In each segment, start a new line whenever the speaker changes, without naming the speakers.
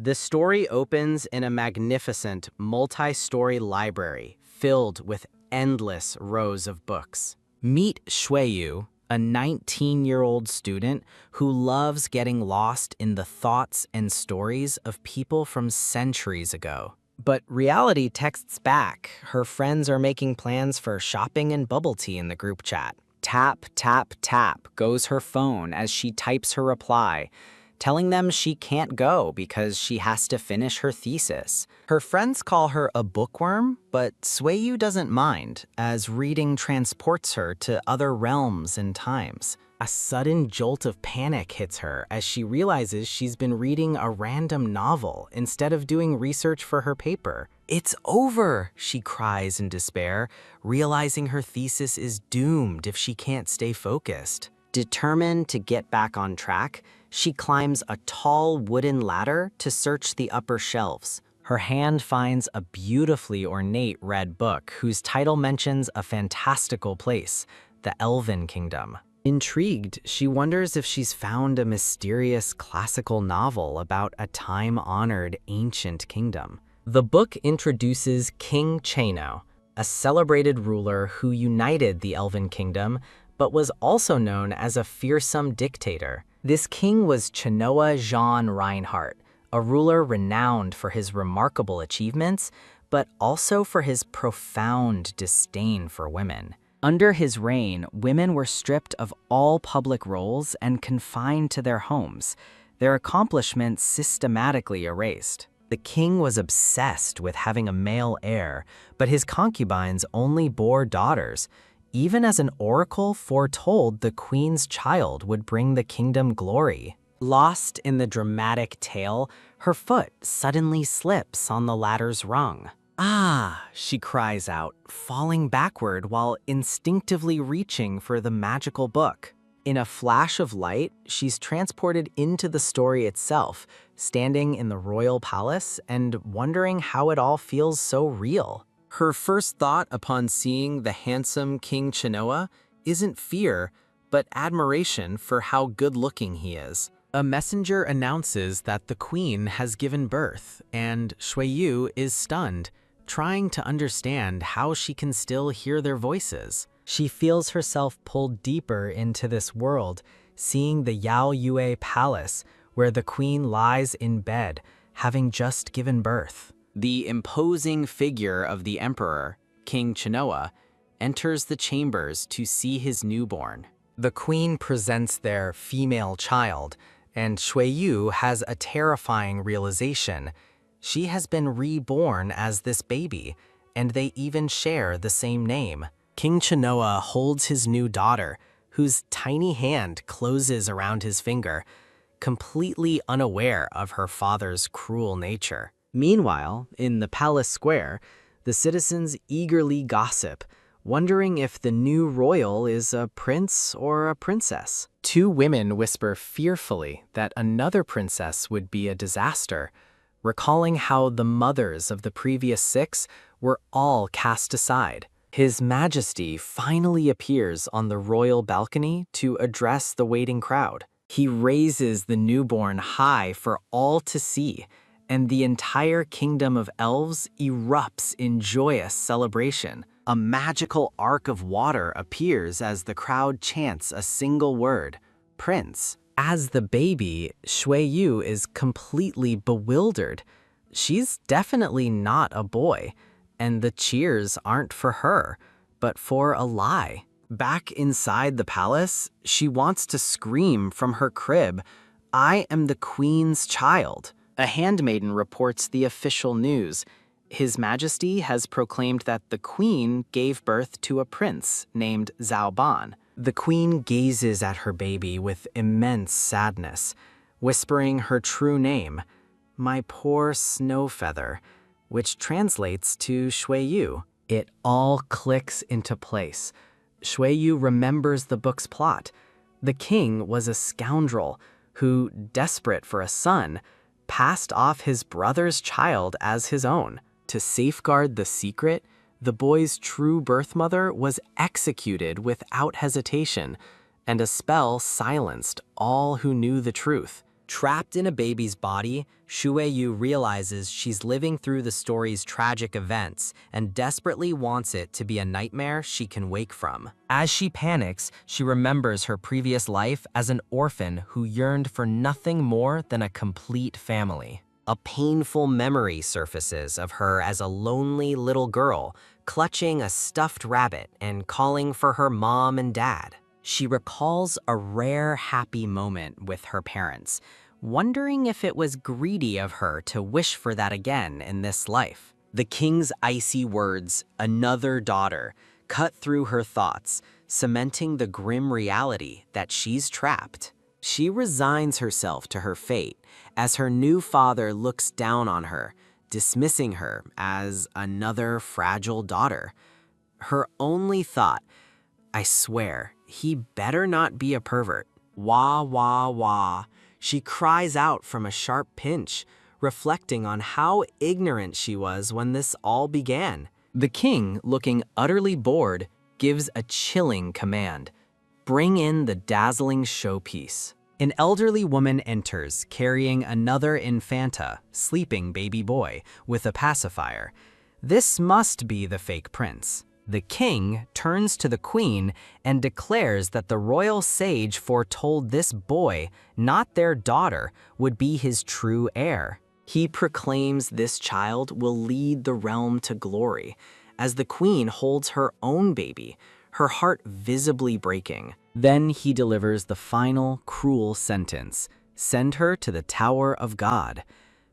The story opens in a magnificent, multi-story library filled with endless rows of books. Meet Shuiyu, a 19-year-old student who loves getting lost in the thoughts and stories of people from centuries ago. But reality texts back. Her friends are making plans for shopping and bubble tea in the group chat. Tap, tap, tap goes her phone as she types her reply, telling them she can't go because she has to finish her thesis. Her friends call her a bookworm, but Shuiyu doesn't mind, as reading transports her to other realms and times. A sudden jolt of panic hits her as she realizes she's been reading a random novel instead of doing research for her paper. "It's over," she cries in despair, realizing her thesis is doomed if she can't stay focused. Determined to get back on track, she climbs a tall wooden ladder to search the upper shelves. Her hand finds a beautifully ornate red book whose title mentions a fantastical place, the Elven Kingdom. Intrigued, she wonders if she's found a mysterious classical novel about a time-honored ancient kingdom. The book introduces King Chano, a celebrated ruler who united the Elven Kingdom, but was also known as a fearsome dictator. This king was Chanoa Jean Reinhardt, a ruler renowned for his remarkable achievements, but also for his profound disdain for women. Under his reign, women were stripped of all public roles and confined to their homes, their accomplishments systematically erased. The king was obsessed with having a male heir, but his concubines only bore daughters, even as an oracle foretold the queen's child would bring the kingdom glory. Lost in the dramatic tale, her foot suddenly slips on the ladder's rung. "Ah," she cries out, falling backward while instinctively reaching for the magical book. In a flash of light, she's transported into the story itself, standing in the royal palace and wondering how it all feels so real. Her first thought upon seeing the handsome King Chanoa isn't fear, but admiration for how good-looking he is. A messenger announces that the queen has given birth, and Shuiyu is stunned, trying to understand how she can still hear their voices. She feels herself pulled deeper into this world, seeing the Yao Yue Palace, where the queen lies in bed, having just given birth. The imposing figure of the emperor, King Chanoa, enters the chambers to see his newborn. The queen presents their female child, and Shuiyu has a terrifying realization. She has been reborn as this baby, and they even share the same name. King Chanoa holds his new daughter, whose tiny hand closes around his finger, completely unaware of her father's cruel nature. Meanwhile, in the palace square, the citizens eagerly gossip, wondering if the new royal is a prince or a princess. Two women whisper fearfully that another princess would be a disaster, recalling how the mothers of the previous 6 were all cast aside. His Majesty finally appears on the royal balcony to address the waiting crowd. He raises the newborn high for all to see, and the entire kingdom of elves erupts in joyous celebration. A magical arc of water appears as the crowd chants a single word, "Prince." As the baby, Shuiyu is completely bewildered. She's definitely not a boy, and the cheers aren't for her, but for a lie. Back inside the palace, she wants to scream from her crib, "I am the queen's child." A handmaiden reports the official news. His Majesty has proclaimed that the queen gave birth to a prince named Zhao Ban. The queen gazes at her baby with immense sadness, whispering her true name, "My poor snow feather," which translates to Shuiyu. It all clicks into place. Shuiyu remembers the book's plot. The king was a scoundrel who, desperate for a son, passed off his brother's child as his own. To safeguard the secret, the boy's true birth mother was executed without hesitation, and a spell silenced all who knew the truth. Trapped in a baby's body, Shueyu realizes she's living through the story's tragic events and desperately wants it to be a nightmare she can wake from. As she panics, she remembers her previous life as an orphan who yearned for nothing more than a complete family. A painful memory surfaces of her as a lonely little girl, clutching a stuffed rabbit and calling for her mom and dad. She recalls a rare happy moment with her parents, wondering if it was greedy of her to wish for that again in this life. The king's icy words, "another daughter," cut through her thoughts, cementing the grim reality that she's trapped. She resigns herself to her fate as her new father looks down on her, dismissing her as another fragile daughter. Her only thought, "I swear, he better not be a pervert." Wah, wah, wah. She cries out from a sharp pinch, reflecting on how ignorant she was when this all began. The king, looking utterly bored, gives a chilling command. Bring in the dazzling showpiece. An elderly woman enters, carrying another infanta, sleeping baby boy, with a pacifier. This must be the fake prince. The king turns to the queen and declares that the royal sage foretold this boy, not their daughter, would be his true heir. He proclaims this child will lead the realm to glory, as the queen holds her own baby, her heart visibly breaking. Then he delivers the final, cruel sentence: send her to the Tower of God.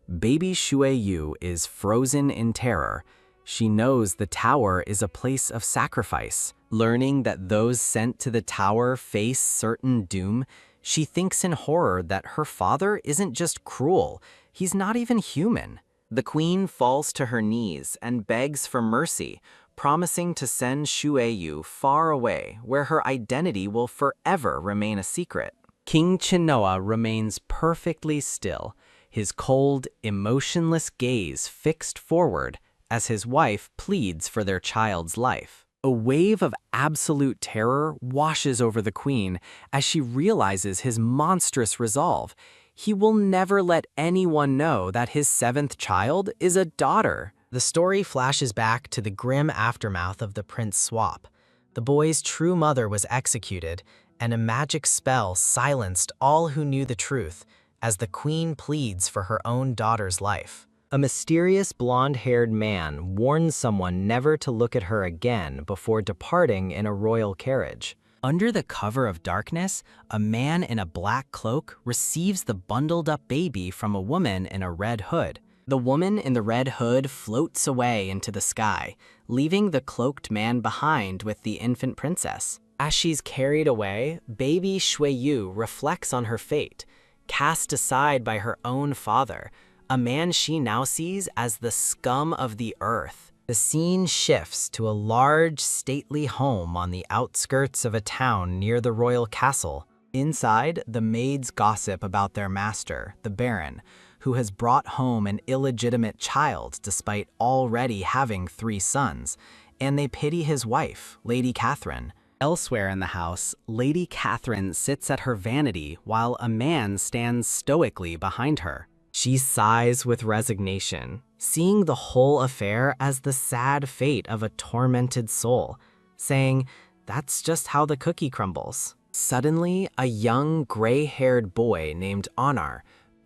Baby Shueyu is frozen in terror. She knows the tower is a place of sacrifice. Learning that those sent to the tower face certain doom, she thinks in horror that her father isn't just cruel, he's not even human. The queen falls to her knees and begs for mercy, promising to send Shueyu far away where her identity will forever remain a secret. King Chinoa remains perfectly still, his cold, emotionless gaze fixed forward as his wife pleads for their child's life. A wave of absolute terror washes over the queen as she realizes his monstrous resolve. He will never let anyone know that his seventh child is a daughter. The story flashes back to the grim aftermath of the prince swap. The boy's true mother was executed, and a magic spell silenced all who knew the truth as the queen pleads for her own daughter's life. A mysterious blonde-haired man warns someone never to look at her again before departing in a royal carriage. Under the cover of darkness, a man in a black cloak receives the bundled-up baby from a woman in a red hood. The woman in the red hood floats away into the sky, leaving the cloaked man behind with the infant princess. As she's carried away, baby Shueyu reflects on her fate, cast aside by her own father, a man she now sees as the scum of the earth. The scene shifts to a large, stately home on the outskirts of a town near the royal castle. Inside, the maids gossip about their master, the Baron, who has brought home an illegitimate child despite already having 3 sons, and they pity his wife, Lady Catherine. Elsewhere in the house, Lady Catherine sits at her vanity while a man stands stoically behind her. She sighs with resignation, seeing the whole affair as the sad fate of a tormented soul, saying, "That's just how the cookie crumbles." Suddenly, a young gray-haired boy named Anar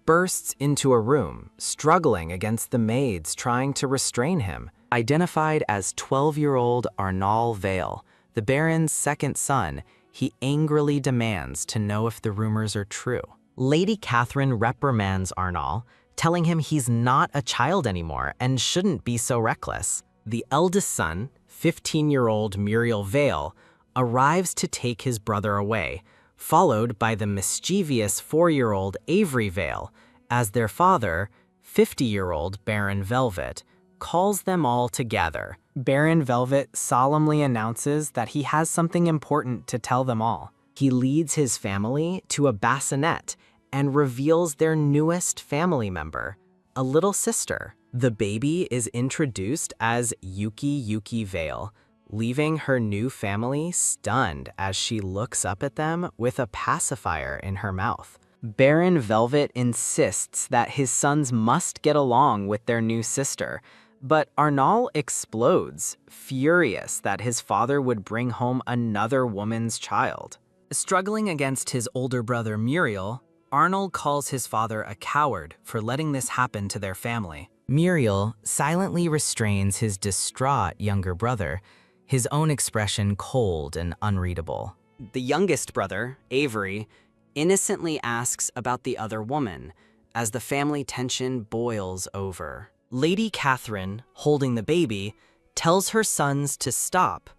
bursts into a room, struggling against the maids trying to restrain him. Identified as 12-year-old Arnal Vale, the Baron's second son, he angrily demands to know if the rumors are true. Lady Catherine reprimands Arnal, telling him he's not a child anymore and shouldn't be so reckless. The eldest son, 15-year-old Muriel Vale, arrives to take his brother away, followed by the mischievous 4-year-old Avery Vale, as their father, 50-year-old Baron Velvet, calls them all together. Baron Velvet solemnly announces that he has something important to tell them all. He leads his family to a bassinet and reveals their newest family member, a little sister. The baby is introduced as Yuki Vale, leaving her new family stunned as she looks up at them with a pacifier in her mouth. Baron Velvet insists that his sons must get along with their new sister, but Arnal explodes, furious that his father would bring home another woman's child. Struggling against his older brother Muriel, Arnold calls his father a coward for letting this happen to their family. Muriel silently restrains his distraught younger brother, his own expression cold and unreadable. The youngest brother, Avery, innocently asks about the other woman as the family tension boils over. Lady Catherine, holding the baby, tells her sons to stop,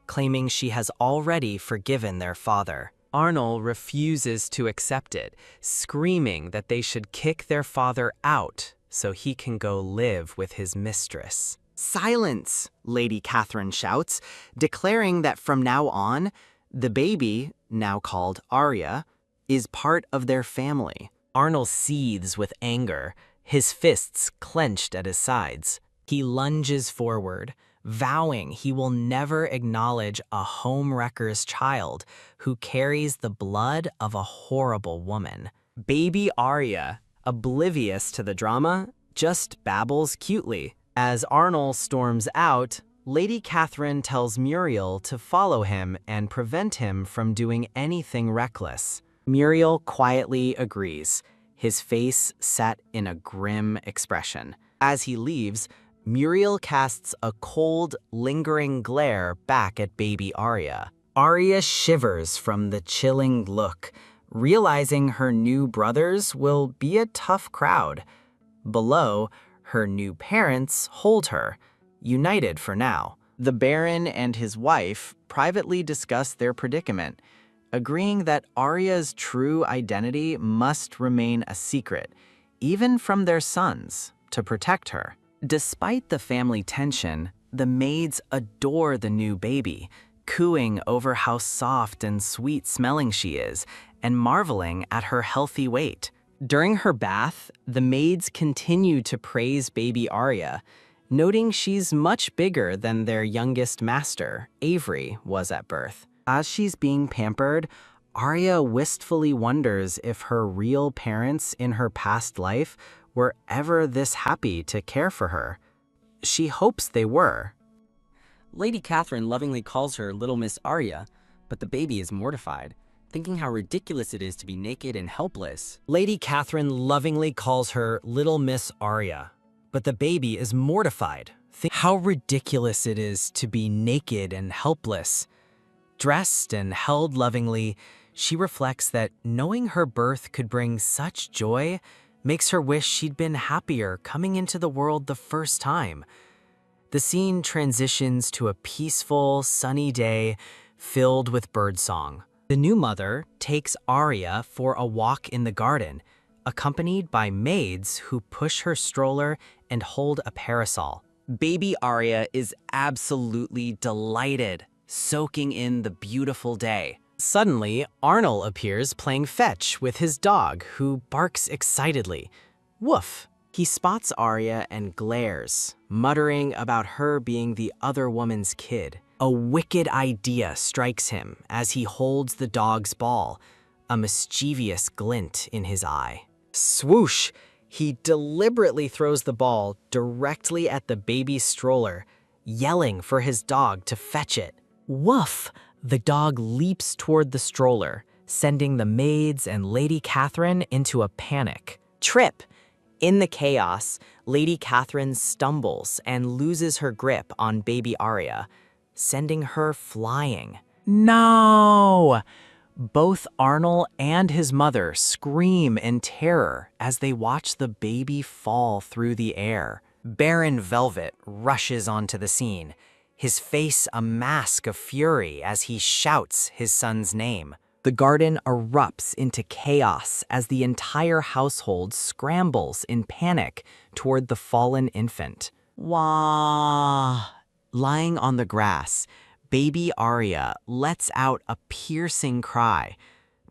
claiming she has already forgiven their father. Arnold refuses to accept it, screaming that they should kick their father out so he can go live with his mistress. "Silence!" Lady Catherine shouts, declaring that from now on, the baby, now called Arya, is part of their family. Arnold seethes with anger, his fists clenched at his sides. He lunges forward, vowing he will never acknowledge a homewrecker's child who carries the blood of a horrible woman. Baby Arya, oblivious to the drama, just babbles cutely. As Arnold storms out, Lady Catherine tells Muriel to follow him and prevent him from doing anything reckless. Muriel quietly agrees, his face set in a grim expression. As he leaves, Muriel casts a cold, lingering glare back at baby Arya. Arya shivers from the chilling look, realizing her new brothers will be a tough crowd. Below, her new parents hold her, united for now. The Baron and his wife privately discuss their predicament, agreeing that Arya's true identity must remain a secret, even from their sons, to protect her. Despite the family tension, the maids adore the new baby, cooing over how soft and sweet-smelling she is, and marveling at her healthy weight. During her bath, the maids continue to praise baby Arya, noting she's much bigger than their youngest master, Avery, was at birth. As she's being pampered, Arya wistfully wonders if her real parents in her past life were ever this happy to care for her. She hopes they were.
Lady Catherine lovingly calls her Little Miss Arya, but the baby is mortified, thinking how ridiculous it is to be naked and helpless.
Lady Catherine lovingly calls her Little Miss Arya, but the baby is mortified, thinking how ridiculous it is to be naked and helpless. Dressed and held lovingly, she reflects that knowing her birth could bring such joy makes her wish she'd been happier coming into the world the first time. The scene transitions to a peaceful, sunny day filled with birdsong. The new mother takes Arya for a walk in the garden, accompanied by maids who push her stroller and hold a parasol. Baby Arya is absolutely delighted, soaking in the beautiful day. Suddenly, Arnold appears playing fetch with his dog, who barks excitedly. Woof! He spots Arya and glares, muttering about her being the other woman's kid. A wicked idea strikes him as he holds the dog's ball, a mischievous glint in his eye. Swoosh! He deliberately throws the ball directly at the baby's stroller, yelling for his dog to fetch it. Woof! The dog leaps toward the stroller, sending the maids and Lady Catherine into a panic. Trip! In the chaos, Lady Catherine stumbles and loses her grip on baby Arya, sending her flying. No! Both Arnold and his mother scream in terror as they watch the baby fall through the air. Baron Velvet rushes onto the scene, his face a mask of fury as he shouts his son's name. The garden erupts into chaos as the entire household scrambles in panic toward the fallen infant. Wah! Lying on the grass, baby Arya lets out a piercing cry,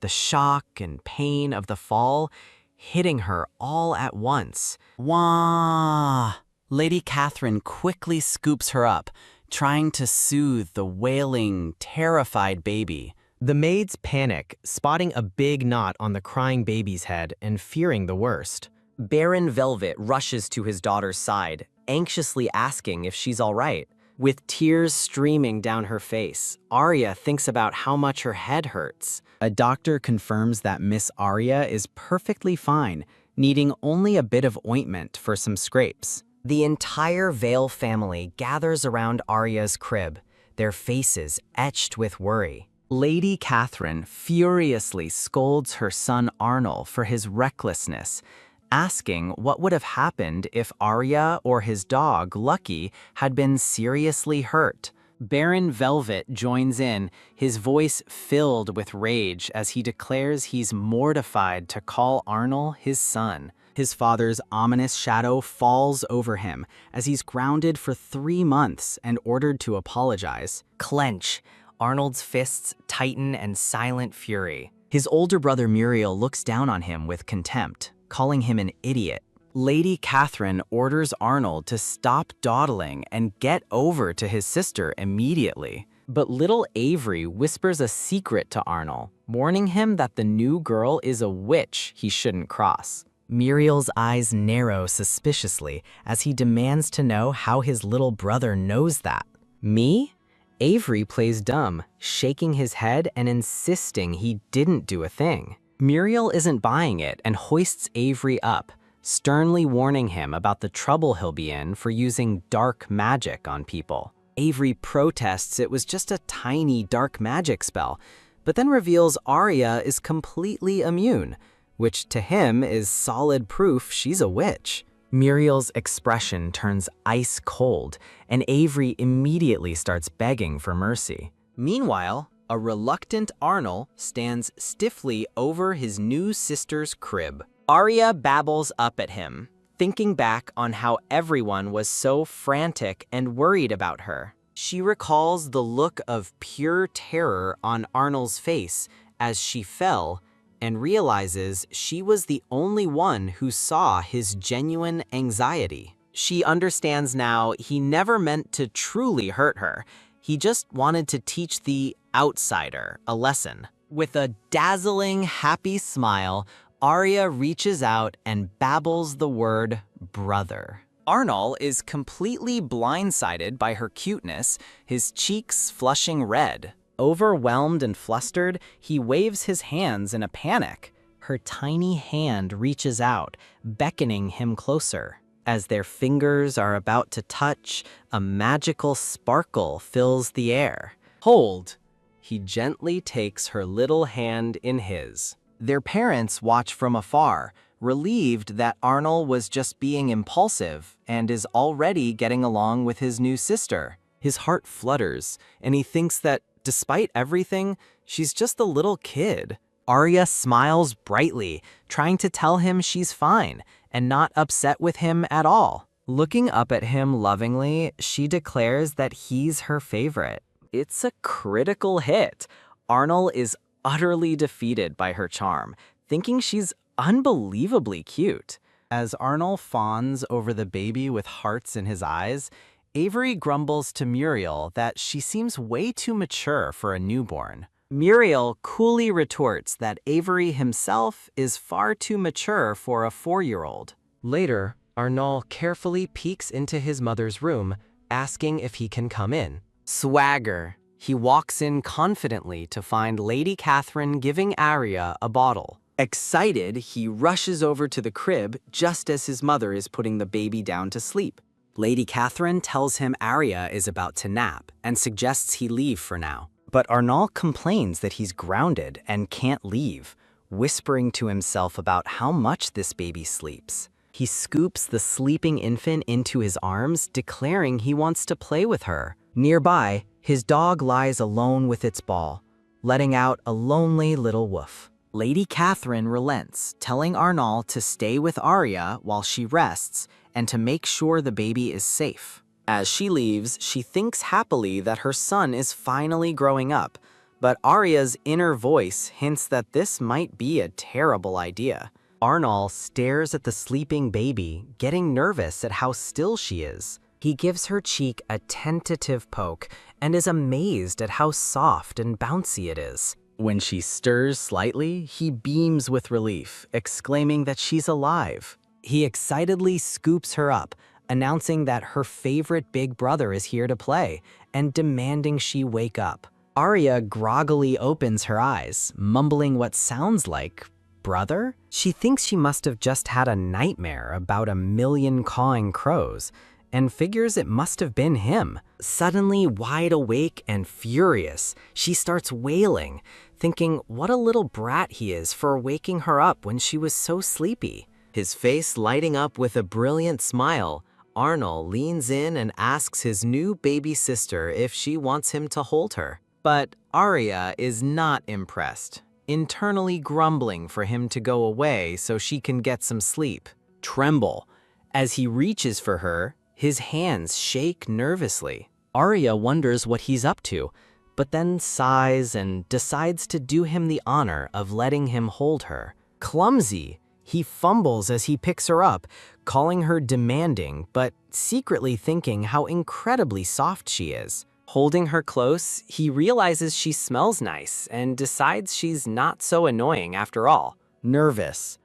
the shock and pain of the fall hitting her all at once. Wah! Lady Catherine quickly scoops her up, trying to soothe the wailing, terrified baby. The maids panic, spotting a big knot on the crying baby's head and fearing the worst. Baron Velvet rushes to his daughter's side, anxiously asking if she's all right. With tears streaming down her face, Arya thinks about how much her head hurts. A doctor confirms that Miss Arya is perfectly fine, needing only a bit of ointment for some scrapes. The entire Vale family gathers around Arya's crib, their faces etched with worry. Lady Catherine furiously scolds her son Arnold for his recklessness, asking what would have happened if Arya or his dog, Lucky, had been seriously hurt. Baron Velvet joins in, his voice filled with rage as he declares he's mortified to call Arnold his son. His father's ominous shadow falls over him as he's grounded for 3 months and ordered to apologize. Clench. Arnold's fists tighten in silent fury. His older brother Muriel looks down on him with contempt, calling him an idiot. Lady Catherine orders Arnold to stop dawdling and get over to his sister immediately. But little Avery whispers a secret to Arnold, warning him that the new girl is a witch he shouldn't cross. Muriel's eyes narrow suspiciously as he demands to know how his little brother knows that. Me? Avery plays dumb, shaking his head and insisting he didn't do a thing. Muriel isn't buying it and hoists Avery up, sternly warning him about the trouble he'll be in for using dark magic on people. Avery protests it was just a tiny dark magic spell, but then reveals Arya is completely immune, which to him is solid proof she's a witch. Muriel's expression turns ice cold, and Avery immediately starts begging for mercy. Meanwhile, a reluctant Arnold stands stiffly over his new sister's crib. Arya babbles up at him, thinking back on how everyone was so frantic and worried about her. She recalls the look of pure terror on Arnold's face as she fell, and realizes she was the only one who saw his genuine anxiety. She understands now he never meant to truly hurt her. He just wanted to teach the outsider a lesson. With a dazzling, happy smile, Arya reaches out and babbles the word brother. Arnold is completely blindsided by her cuteness, his cheeks flushing red. Overwhelmed and flustered, he waves his hands in a panic. Her tiny hand reaches out, beckoning him closer. As their fingers are about to touch, a magical sparkle fills the air. Hold! He gently takes her little hand in his. Their parents watch from afar, relieved that Arnold was just being impulsive and is already getting along with his new sister. His heart flutters, and he thinks that despite everything, she's just a little kid. Arya smiles brightly, trying to tell him she's fine and not upset with him at all. Looking up at him lovingly, she declares that he's her favorite. It's a critical hit. Arnold is utterly defeated by her charm, thinking she's unbelievably cute. As Arnold fawns over the baby with hearts in his eyes, Avery grumbles to Muriel that she seems way too mature for a newborn. Muriel coolly retorts that Avery himself is far too mature for a 4-year-old. Later, Arnold carefully peeks into his mother's room, asking if he can come in. Swagger. He walks in confidently to find Lady Catherine giving Arya a bottle. Excited, he rushes over to the crib just as his mother is putting the baby down to sleep. Lady Catherine tells him Arya is about to nap and suggests he leave for now. But Arnold complains that he's grounded and can't leave, whispering to himself about how much this baby sleeps. He scoops the sleeping infant into his arms, declaring he wants to play with her. Nearby, his dog lies alone with its ball, letting out a lonely little woof. Lady Catherine relents, telling Arnold to stay with Arya while she rests and to make sure the baby is safe. As she leaves, she thinks happily that her son is finally growing up, but Arya's inner voice hints that this might be a terrible idea. Arnold stares at the sleeping baby, getting nervous at how still she is. He gives her cheek a tentative poke and is amazed at how soft and bouncy it is. When she stirs slightly, he beams with relief, exclaiming that she's alive. He excitedly scoops her up, announcing that her favorite big brother is here to play, and demanding she wake up. Arya groggily opens her eyes, mumbling what sounds like, "Brother?" She thinks she must have just had a nightmare about a million cawing crows, and figures it must have been him. Suddenly wide awake and furious, she starts wailing, thinking what a little brat he is for waking her up when she was so sleepy. His face lighting up with a brilliant smile, Arnold leans in and asks his new baby sister if she wants him to hold her. But Arya is not impressed, internally grumbling for him to go away so she can get some sleep. Tremble. As he reaches for her, his hands shake nervously. Arya wonders what he's up to, but then sighs and decides to do him the honor of letting him hold her. Clumsy, he fumbles as he picks her up, calling her demanding, but secretly thinking how incredibly soft she is. Holding her close, he realizes she smells nice and decides she's not so annoying after all. Nervous,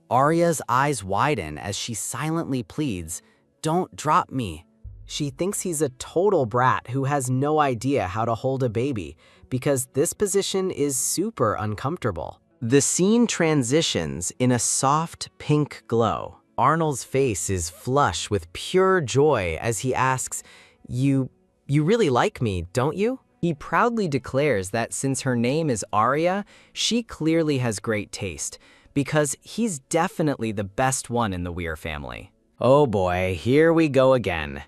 Arya's eyes widen as she silently pleads, "Don't drop me." She thinks he's a total brat who has no idea how to hold a baby, because this position is super uncomfortable. The scene transitions in a soft pink glow. Arnold's face is flush with pure joy as he asks, You really like me, don't you?" He proudly declares that since her name is Arya, she clearly has great taste, because he's definitely the best one in the Weir family. Oh boy, here we go again.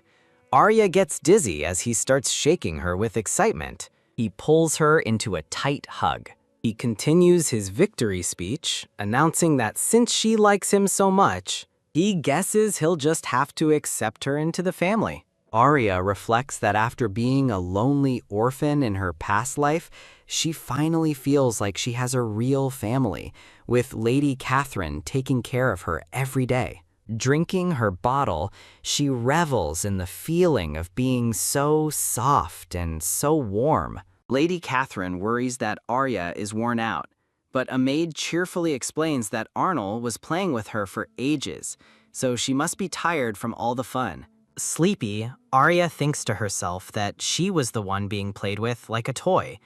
Arya gets dizzy as he starts shaking her with excitement. He pulls her into a tight hug. He continues his victory speech, announcing that since she likes him so much, he guesses he'll just have to accept her into the family. Arya reflects that after being a lonely orphan in her past life, she finally feels like she has a real family, with Lady Catherine taking care of her every day. Drinking her bottle, she revels in the feeling of being so soft and so warm. Lady Catherine worries that Arya is worn out, but a maid cheerfully explains that Arnold was playing with her for ages, so she must be tired from all the fun. Sleepy, Arya thinks to herself that she was the one being played with like a toy,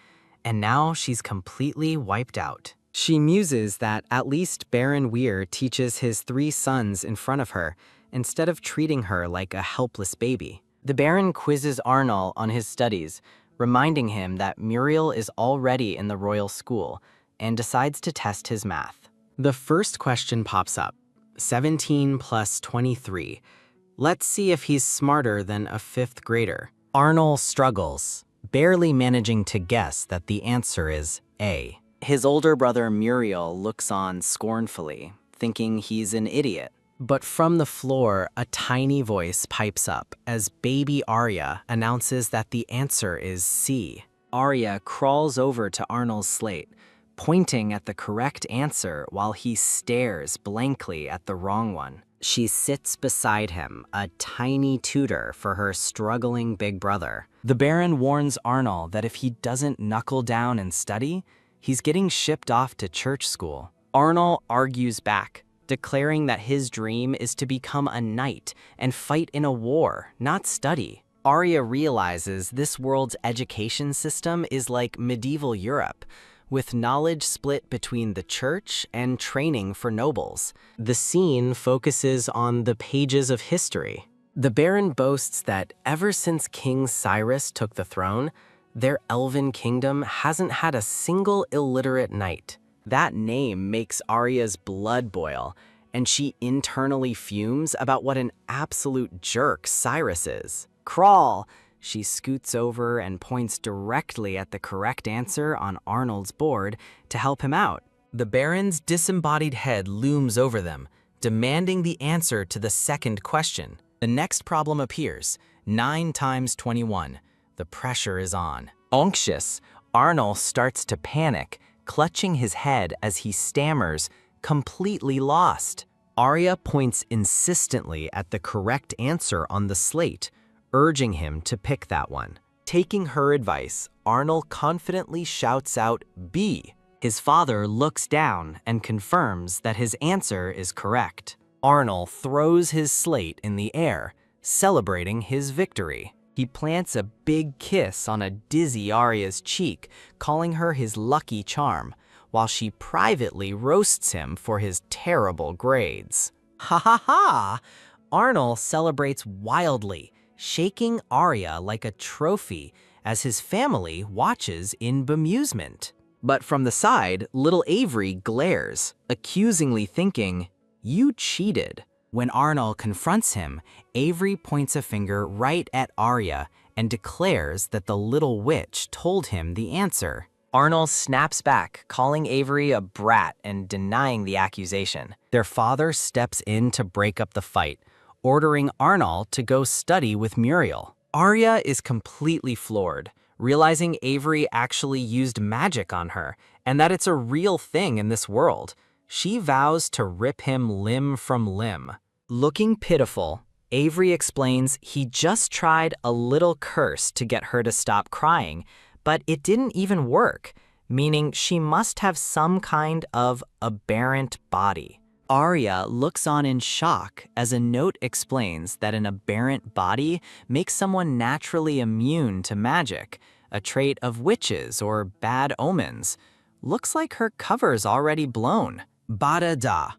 and now she's completely wiped out. She muses that at least Baron Weir teaches his 3 sons in front of her, instead of treating her like a helpless baby. The Baron quizzes Arnold on his studies, reminding him that Muriel is already in the royal school, and decides to test his math. The first question pops up, 17 plus 23. Let's see if he's smarter than a 5th grader. Arnold struggles, barely managing to guess that the answer is A. His older brother Muriel looks on scornfully, thinking he's an idiot. But from the floor, a tiny voice pipes up as baby Arya announces that the answer is C. Arya crawls over to Arnold's slate, pointing at the correct answer while he stares blankly at the wrong one. She sits beside him, a tiny tutor for her struggling big brother. The Baron warns Arnold that if he doesn't knuckle down and study, he's getting shipped off to church school. Arnold argues back, declaring that his dream is to become a knight and fight in a war, not study. Arya realizes this world's education system is like medieval Europe, with knowledge split between the church and training for nobles. The scene focuses on the pages of history. The Baron boasts that ever since King Cyrus took the throne, their elven kingdom hasn't had a single illiterate knight. That name makes Arya's blood boil, and she internally fumes about what an absolute jerk Cyrus is. Crawl! She scoots over and points directly at the correct answer on Arnold's board to help him out. The Baron's disembodied head looms over them, demanding the answer to the second question. The next problem appears, 9 times 21. The pressure is on. Anxious, Arnold starts to panic, clutching his head as he stammers, completely lost. Arya points insistently at the correct answer on the slate, urging him to pick that one. Taking her advice, Arnold confidently shouts out B. His father looks down and confirms that his answer is correct. Arnold throws his slate in the air, celebrating his victory. He plants a big kiss on a dizzy Arya's cheek, calling her his lucky charm, while she privately roasts him for his terrible grades. Ha ha ha! Arnold celebrates wildly, shaking Arya like a trophy as his family watches in bemusement. But from the side, little Avery glares, accusingly thinking, "You cheated." When Arnold confronts him, Avery points a finger right at Arya and declares that the little witch told him the answer. Arnold snaps back, calling Avery a brat and denying the accusation. Their father steps in to break up the fight, ordering Arnold to go study with Muriel. Arya is completely floored, realizing Avery actually used magic on her and that it's a real thing in this world. She vows to rip him limb from limb. Looking pitiful, Avery explains he just tried a little curse to get her to stop crying, but it didn't even work, meaning she must have some kind of aberrant body. Arya looks on in shock as a note explains that an aberrant body makes someone naturally immune to magic, a trait of witches or bad omens. Looks like her cover's already blown. Bada da.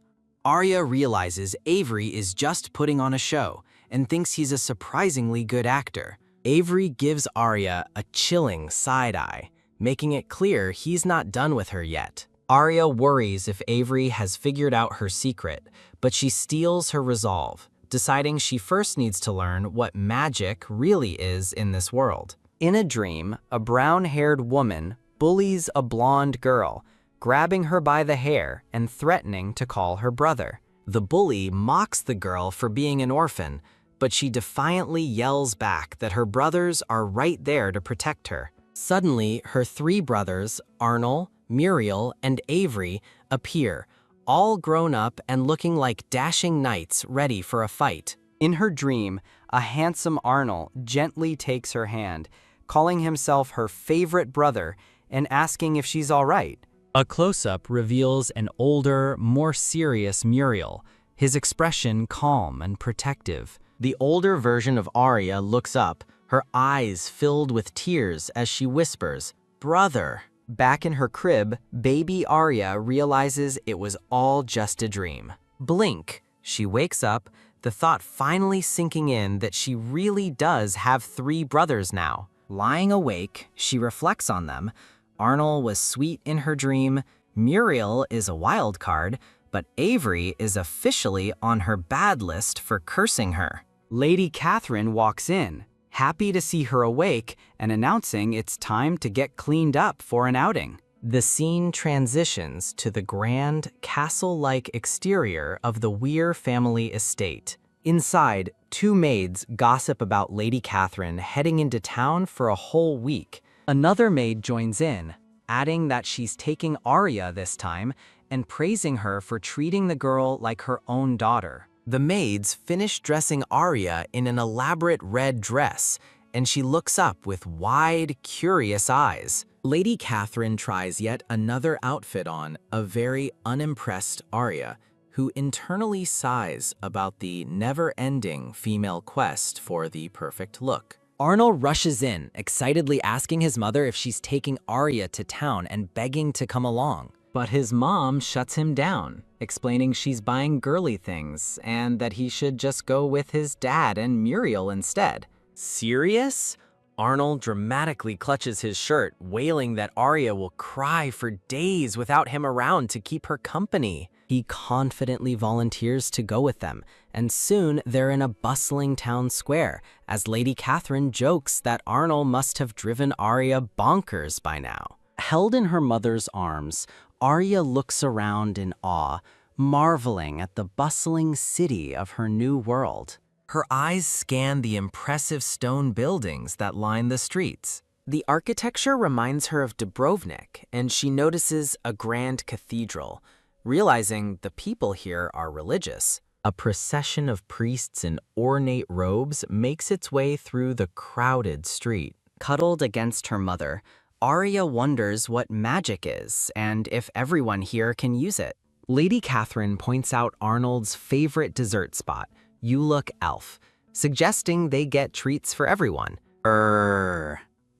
Arya realizes Avery is just putting on a show and thinks he's a surprisingly good actor. Avery gives Arya a chilling side eye, making it clear he's not done with her yet. Arya worries if Avery has figured out her secret, but she steals her resolve, deciding she first needs to learn what magic really is in this world. In a dream, a brown-haired woman bullies a blonde girl, grabbing her by the hair and threatening to call her brother. The bully mocks the girl for being an orphan, but she defiantly yells back that her brothers are right there to protect her. Suddenly, her three brothers, Arnold, Muriel, and Avery, appear, all grown up and looking like dashing knights ready for a fight. In her dream, a handsome Arnold gently takes her hand, calling himself her favorite brother and asking if she's all right. A close-up reveals an older, more serious Muriel, his expression calm and protective. The older version of Arya looks up, her eyes filled with tears as she whispers, "Brother." Back in her crib, baby Arya realizes it was all just a dream. Blink. She wakes up, the thought finally sinking in that she really does have three brothers now. Lying awake, she reflects on them. Arnold was sweet in her dream, Muriel is a wild card, but Avery is officially on her bad list for cursing her. Lady Catherine walks in, happy to see her awake and announcing it's time to get cleaned up for an outing. The scene transitions to the grand, castle-like exterior of the Weir family estate. Inside, two maids gossip about Lady Catherine heading into town for a whole week. Another maid joins in, adding that she's taking Arya this time and praising her for treating the girl like her own daughter. The maids finish dressing Arya in an elaborate red dress, and she looks up with wide, curious eyes. Lady Catherine tries yet another outfit on, a very unimpressed Arya, who internally sighs about the never-ending female quest for the perfect look. Arnold rushes in, excitedly asking his mother if she's taking Arya to town and begging to come along. But his mom shuts him down, explaining she's buying girly things and that he should just go with his dad and Muriel instead. Serious? Arnold dramatically clutches his shirt, wailing that Arya will cry for days without him around to keep her company. He confidently volunteers to go with them, and soon they're in a bustling town square, as Lady Catherine jokes that Arnold must have driven Arya bonkers by now. Held in her mother's arms, Arya looks around in awe, marveling at the bustling city of her new world. Her eyes scan the impressive stone buildings that line the streets. The architecture reminds her of Dubrovnik, and she notices a grand cathedral, realizing the people here are religious. A procession of priests in ornate robes makes its way through the crowded street. Cuddled against her mother, Arya wonders what magic is and if everyone here can use it. Lady Catherine points out Arnold's favorite dessert spot, You Look Elf, suggesting they get treats for everyone.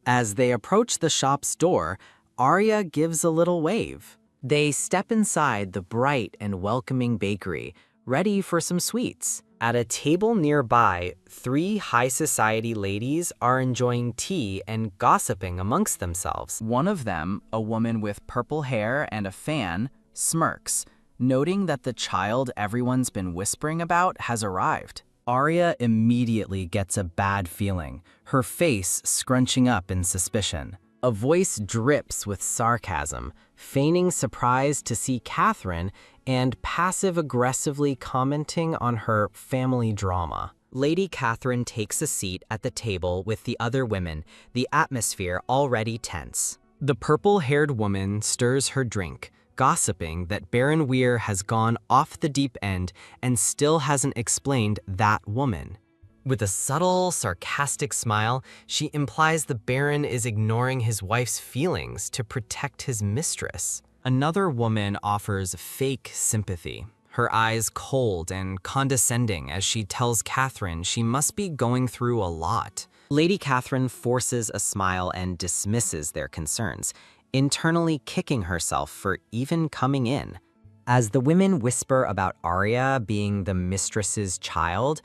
As they approach the shop's door, Arya gives a little wave. They step inside the bright and welcoming bakery, ready for some sweets. At a table nearby, 3 high society ladies are enjoying tea and gossiping amongst themselves. One of them, a woman with purple hair and a fan, smirks, noting that the child everyone's been whispering about has arrived. Arya immediately gets a bad feeling, her face scrunching up in suspicion. A voice drips with sarcasm, feigning surprise to see Catherine and passive-aggressively commenting on her family drama. Lady Catherine takes a seat at the table with the other women, the atmosphere already tense. The purple-haired woman stirs her drink, gossiping that Baron Weir has gone off the deep end and still hasn't explained that woman. With a subtle, sarcastic smile, she implies the Baron is ignoring his wife's feelings to protect his mistress. Another woman offers fake sympathy, her eyes cold and condescending as she tells Catherine she must be going through a lot. Lady Catherine forces a smile and dismisses their concerns, internally kicking herself for even coming in. As the women whisper about Arya being the mistress's child,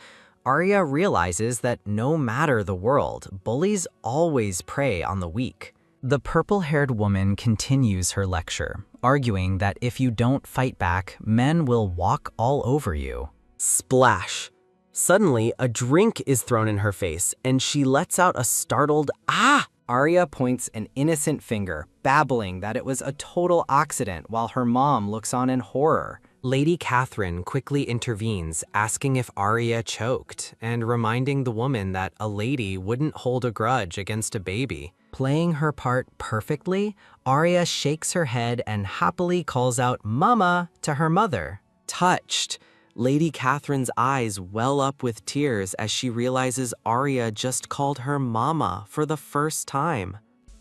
Arya realizes that no matter the world, bullies always prey on the weak. The purple-haired woman continues her lecture, arguing that if you don't fight back, men will walk all over you. Splash! Suddenly, a drink is thrown in her face, and she lets out a startled "Ah!" Arya points an innocent finger, babbling that it was a total accident while her mom looks on in horror. Lady Catherine quickly intervenes, asking if Arya choked, and reminding the woman that a lady wouldn't hold a grudge against a baby. Playing her part perfectly, Arya shakes her head and happily calls out "Mama" to her mother. Touched, Lady Catherine's eyes well up with tears as she realizes Arya just called her Mama for the first time.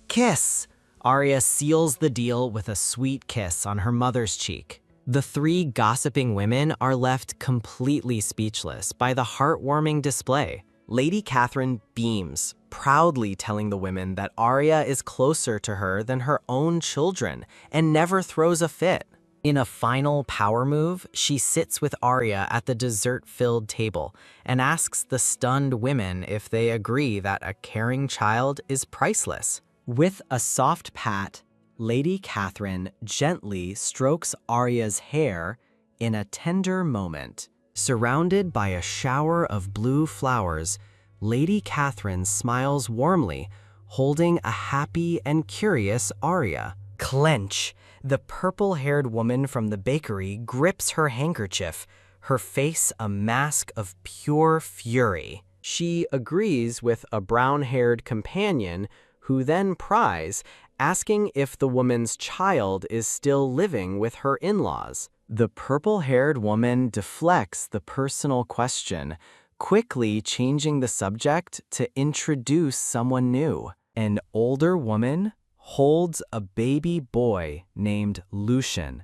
Kiss! Arya seals the deal with a sweet kiss on her mother's cheek. The 3 gossiping women are left completely speechless by the heartwarming display. Lady Catherine beams, proudly telling the women that Arya is closer to her than her own children and never throws a fit. In a final power move, she sits with Arya at the dessert-filled table and asks the stunned women if they agree that a caring child is priceless. With a soft pat, Lady Catherine gently strokes Arya's hair in a tender moment. Surrounded by a shower of blue flowers, Lady Catherine smiles warmly, holding a happy and curious Arya. Clench! The purple-haired woman from the bakery grips her handkerchief, her face a mask of pure fury. She agrees with a brown-haired companion who then pries, asking if the woman's child is still living with her in-laws. The purple-haired woman deflects the personal question, quickly changing the subject to introduce someone new. An older woman holds a baby boy named Lucian,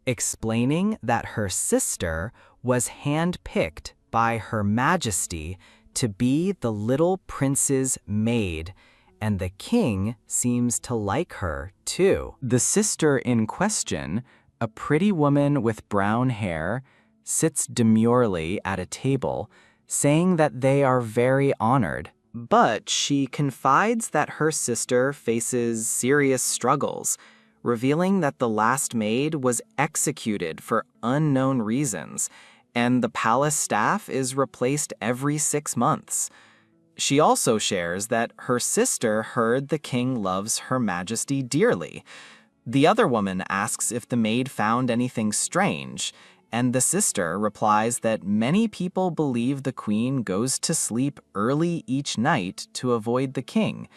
explaining that her sister was hand-picked by Her Majesty to be the little prince's maid, and the king seems to like her, too. The sister in question, a pretty woman with brown hair, sits demurely at a table, saying that they are very honored. But she confides that her sister faces serious struggles, revealing that the last maid was executed for unknown reasons, and the palace staff is replaced every 6 months. She also shares that her sister heard the king loves Her Majesty dearly. The other woman asks if the maid found anything strange, and the sister replies that many people believe the queen goes to sleep early each night to avoid the king.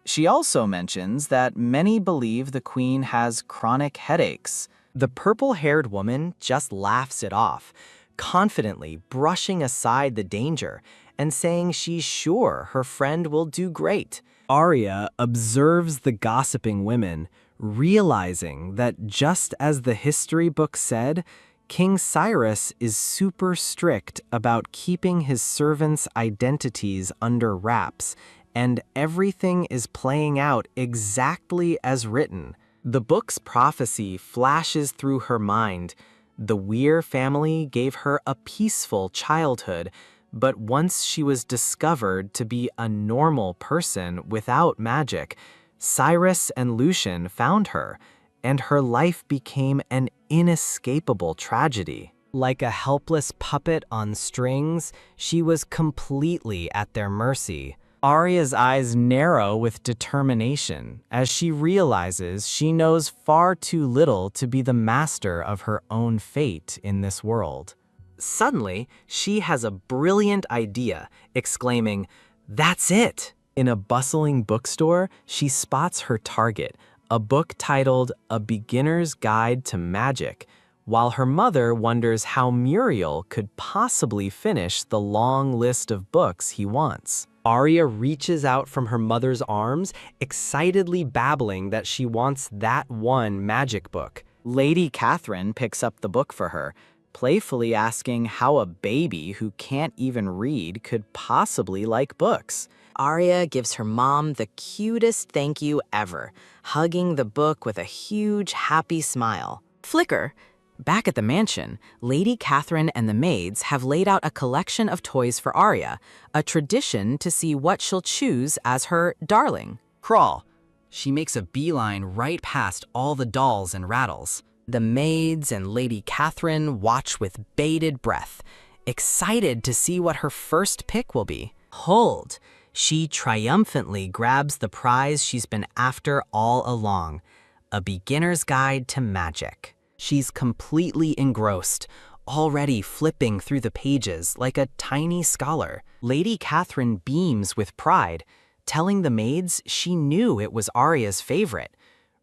She also mentions that many believe the queen has chronic headaches. The purple-haired woman just laughs it off, confidently brushing aside the danger and saying she's sure her friend will do great. Arya observes the gossiping women, realizing that just as the history book said, King Cyrus is super strict about keeping his servants' identities under wraps, and everything is playing out exactly as written. The book's prophecy flashes through her mind. The Weir family gave her a peaceful childhood, but once she was discovered to be a normal person without magic, Cyrus and Lucian found her, and her life became an inescapable tragedy. Like a helpless puppet on strings, she was completely at their mercy. Arya's eyes narrow with determination as she realizes she knows far too little to be the master of her own fate in this world. Suddenly, she has a brilliant idea, exclaiming, "That's it!" In a bustling bookstore, she spots her target, a book titled A Beginner's Guide to Magic, while her mother wonders how Muriel could possibly finish the long list of books he wants. Arya reaches out from her mother's arms, excitedly babbling that she wants that one magic book. Lady Catherine picks up the book for her, playfully asking how a baby who can't even read could possibly like books.
Arya gives her mom the cutest thank you ever, hugging the book with a huge, happy smile. Flicker. Back at the mansion, Lady Catherine and the maids have laid out a collection of toys for Arya, a tradition to see what she'll choose as her darling.
Crawl. She makes a beeline right past all the dolls and rattles.
The maids and Lady Catherine watch with bated breath, excited to see what her first pick will be.
Hold! She triumphantly grabs the prize she's been after all along, A Beginner's Guide to Magic. She's completely engrossed, already flipping through the pages like a tiny scholar. Lady Catherine beams with pride, telling the maids she knew it was Arya's favorite,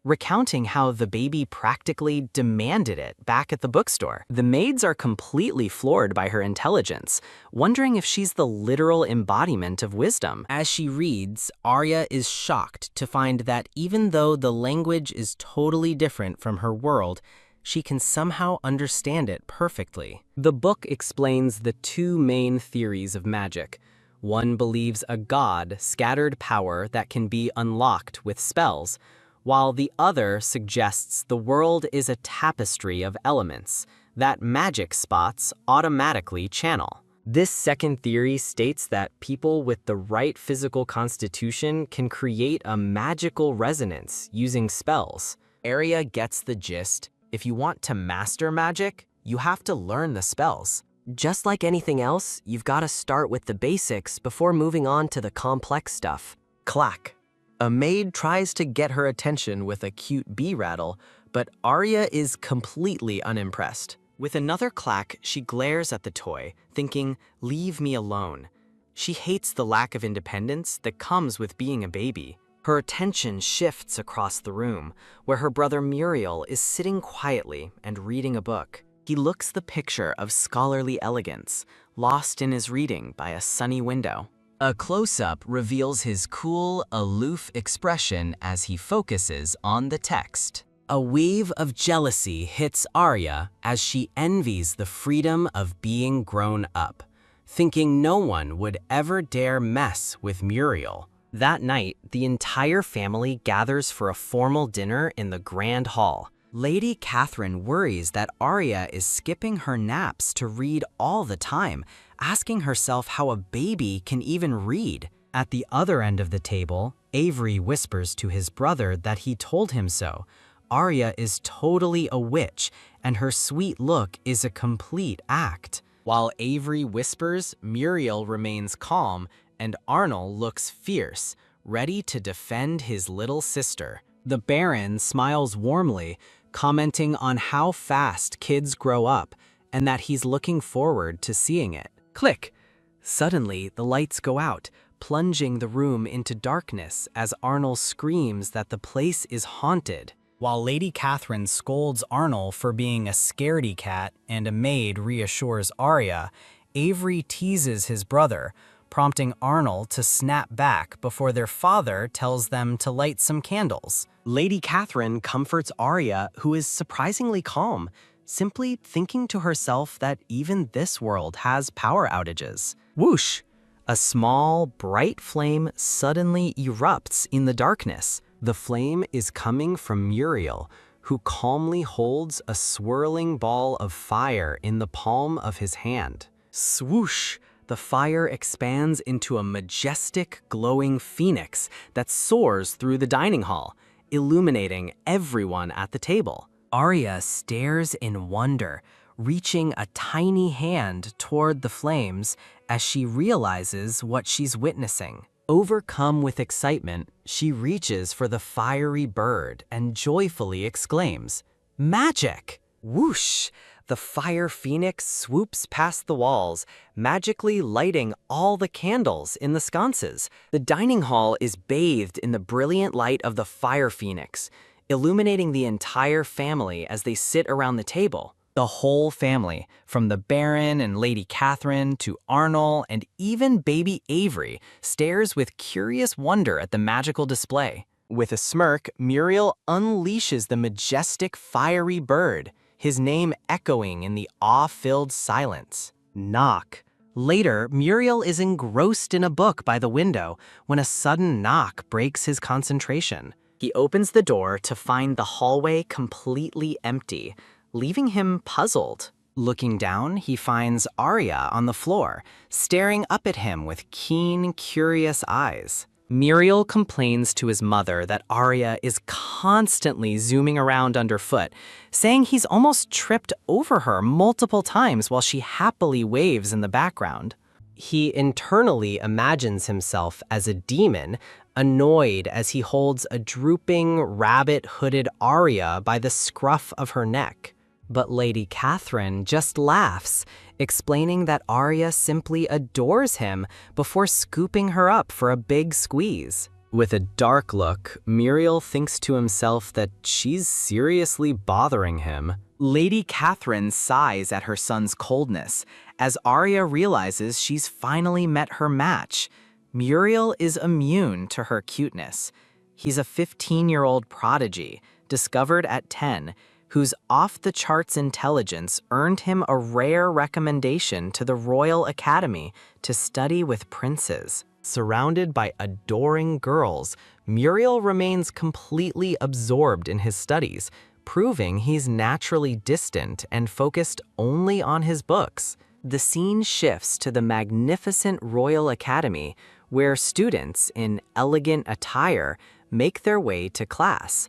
recounting how the baby practically demanded it back at the bookstore. The maids are completely floored by her intelligence, wondering if she's the literal embodiment of wisdom.
As she reads, Arya is shocked to find that even though the language is totally different from her world, she can somehow understand it perfectly.
The book explains the two main theories of magic. One believes a god scattered power that can be unlocked with spells, while the other suggests the world is a tapestry of elements that magic spots automatically channel. This second theory states that people with the right physical constitution can create a magical resonance using spells. Arya gets the gist. If you want to master magic, you have to learn the spells.
Just like anything else, you've got to start with the basics before moving on to the complex stuff.
Clack. A maid tries to get her attention with a cute bee rattle, but Arya is completely unimpressed. With another clack, she glares at the toy, thinking, "Leave me alone." She hates the lack of independence that comes with being a baby. Her attention shifts across the room, where her brother Muriel is sitting quietly and reading a book. He looks the picture of scholarly elegance, lost in his reading by a sunny window.
A close-up reveals his cool, aloof expression as he focuses on the text.
A wave of jealousy hits Arya as she envies the freedom of being grown up, thinking no one would ever dare mess with Muriel. That night, the entire family gathers for a formal dinner in the grand hall. Lady Catherine worries that Arya is skipping her naps to read all the time, asking herself how a baby can even read. At the other end of the table, Avery whispers to his brother that he told him so. Arya is totally a witch, and her sweet look is a complete act. While Avery whispers, Muriel remains calm, and Arnold looks fierce, ready to defend his little sister. The Baron smiles warmly, commenting on how fast kids grow up and that he's looking forward to seeing it. Click! Suddenly, the lights go out, plunging the room into darkness as Arnold screams that the place is haunted. While Lady Catherine scolds Arnold for being a scaredy cat and a maid reassures Arya, Avery teases his brother, prompting Arnold to snap back before their father tells them to light some candles.
Lady Catherine comforts Arya, who is surprisingly calm, simply thinking to herself that even this world has power outages. Whoosh! A small, bright flame suddenly erupts in the darkness. The flame is coming from Muriel, who calmly holds a swirling ball of fire in the palm of his hand. Swoosh! The fire expands into a majestic, glowing phoenix that soars through the dining hall, illuminating everyone at the table. Arya stares in wonder, reaching a tiny hand toward the flames as she realizes what she's witnessing. Overcome with excitement, she reaches for the fiery bird and joyfully exclaims, "Magic!" Whoosh! The fire phoenix swoops past the walls, magically lighting all the candles in the sconces. The dining hall is bathed in the brilliant light of the fire phoenix, illuminating the entire family as they sit around the table. The whole family, from the Baron and Lady Catherine to Arnold and even baby Avery, stares with curious wonder at the magical display. With a smirk, Muriel unleashes the majestic fiery bird, his name echoing in the awe-filled silence. Knock. Later, Muriel is engrossed in a book by the window when a sudden knock breaks his concentration. He opens the door to find the hallway completely empty, leaving him puzzled. Looking down, he finds Arya on the floor, staring up at him with keen, curious eyes. Muriel complains to his mother that Arya is constantly zooming around underfoot, saying he's almost tripped over her multiple times while she happily waves in the background. He internally imagines himself as a demon, annoyed as he holds a drooping, rabbit-hooded Arya by the scruff of her neck. But Lady Catherine just laughs, explaining that Arya simply adores him before scooping her up for a big squeeze. With a dark look, Muriel thinks to himself that she's seriously bothering him. Lady Catherine sighs at her son's coldness as Arya realizes she's finally met her match. Muriel is immune to her cuteness. He's a 15-year-old prodigy, discovered at 10, whose off-the-charts intelligence earned him a rare recommendation to the Royal Academy to study with princes. Surrounded by adoring girls, Muriel remains completely absorbed in his studies, proving he's naturally distant and focused only on his books. The scene shifts to the magnificent Royal Academy, where students in elegant attire make their way to class.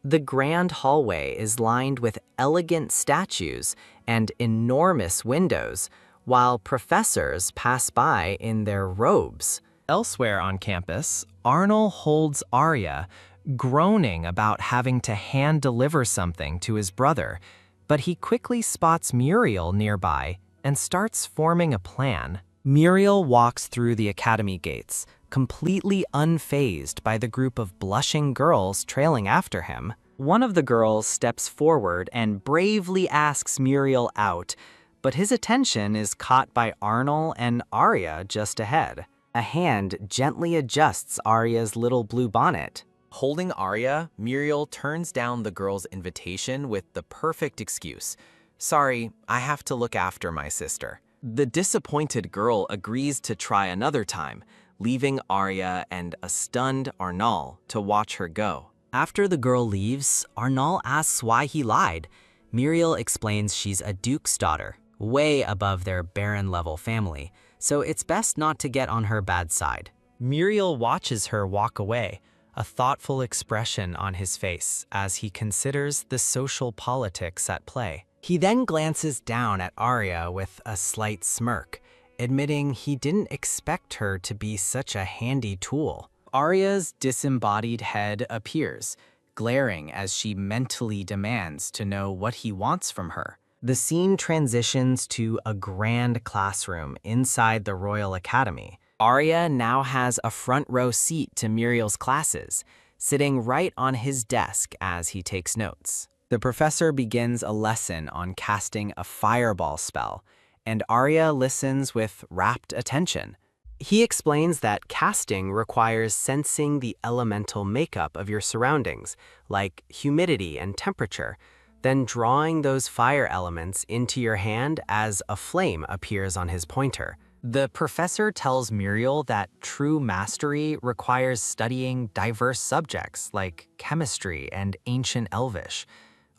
The grand hallway is lined with elegant statues and enormous windows, while professors pass by in their robes. Elsewhere on campus, Arnold holds Arya, groaning about having to hand-deliver something to his brother, but he quickly spots Muriel nearby and starts forming a plan. Muriel walks through the academy gates, completely unfazed by the group of blushing girls trailing after him. One of the girls steps forward and bravely asks Muriel out, but his attention is caught by Arnold and Arya just ahead. A hand gently adjusts Arya's little blue bonnet. Holding Arya, Muriel turns down the girl's invitation with the perfect excuse. "Sorry, I have to look after my sister." The disappointed girl agrees to try another time, leaving Arya and a stunned Arnold to watch her go. After the girl leaves, Arnold asks why he lied. Muriel explains she's a duke's daughter, way above their baron-level family, so it's best not to get on her bad side. Muriel watches her walk away, a thoughtful expression on his face as he considers the social politics at play. He then glances down at Arya with a slight smirk, admitting he didn't expect her to be such a handy tool. Arya's disembodied head appears, glaring as she mentally demands to know what he wants from her. The scene transitions to a grand classroom inside the Royal Academy. Arya now has a front row seat to Muriel's classes, sitting right on his desk as he takes notes. The professor begins a lesson on casting a fireball spell, and Arya listens with rapt attention. He explains that casting requires sensing the elemental makeup of your surroundings, like humidity and temperature, then drawing those fire elements into your hand as a flame appears on his pointer. The professor tells Muriel that true mastery requires studying diverse subjects like chemistry and ancient Elvish.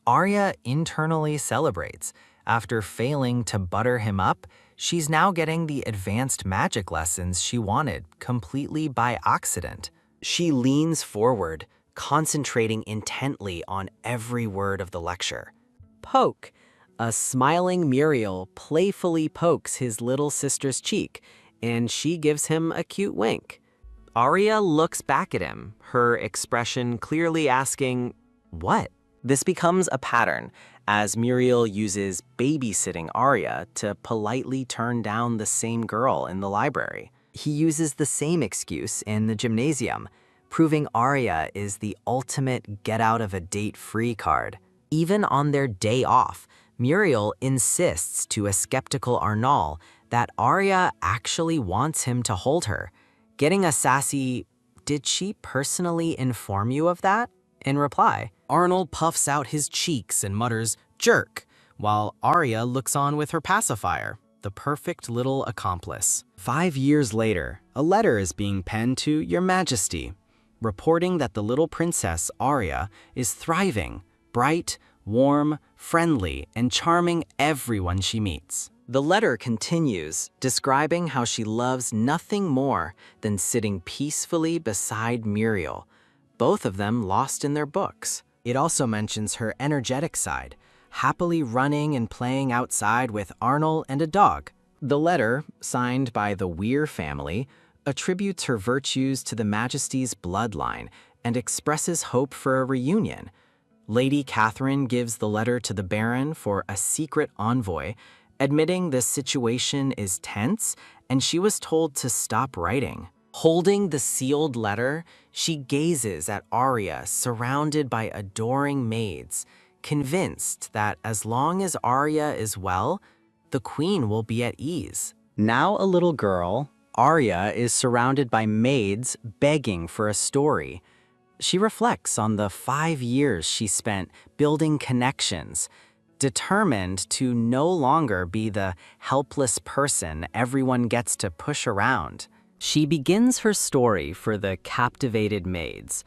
Arya internally celebrates. After failing to butter him up, she's now getting the advanced magic lessons she wanted completely by accident. She leans forward, concentrating intently on every word of the lecture. Poke. A smiling Muriel playfully pokes his little sister's cheek, and she gives him a cute wink. Arya looks back at him, her expression clearly asking, "What?" This becomes a pattern, as Muriel uses babysitting Arya to politely turn down the same girl in the library. He uses the same excuse in the gymnasium, proving Arya is the ultimate get-out-of-a-date-free card. Even on their day off, Muriel insists to a skeptical Arnal that Arya actually wants him to hold her, getting a sassy, "Did she personally inform you of that?" in reply. Arnold puffs out his cheeks and mutters, "Jerk," while Arya looks on with her pacifier, the perfect little accomplice. 5 years later, a letter is being penned to Your Majesty, reporting that the little princess Arya is thriving, bright, warm, friendly, and charming everyone she meets. The letter continues, describing how she loves nothing more than sitting peacefully beside Muriel, both of them lost in their books. It also mentions her energetic side, happily running and playing outside with Arnold and a dog. The letter, signed by the Weir family, attributes her virtues to the Majesty's bloodline and expresses hope for a reunion. Lady Catherine gives the letter to the Baron for a secret envoy, admitting the situation is tense and she was told to stop writing. Holding the sealed letter, she gazes at Arya surrounded by adoring maids, convinced that as long as Arya is well, the queen will be at ease. Now a little girl, Arya is surrounded by maids begging for a story. She reflects on the 5 years she spent building connections, determined to no longer be the helpless person everyone gets to push around. She begins her story for the captivated maids.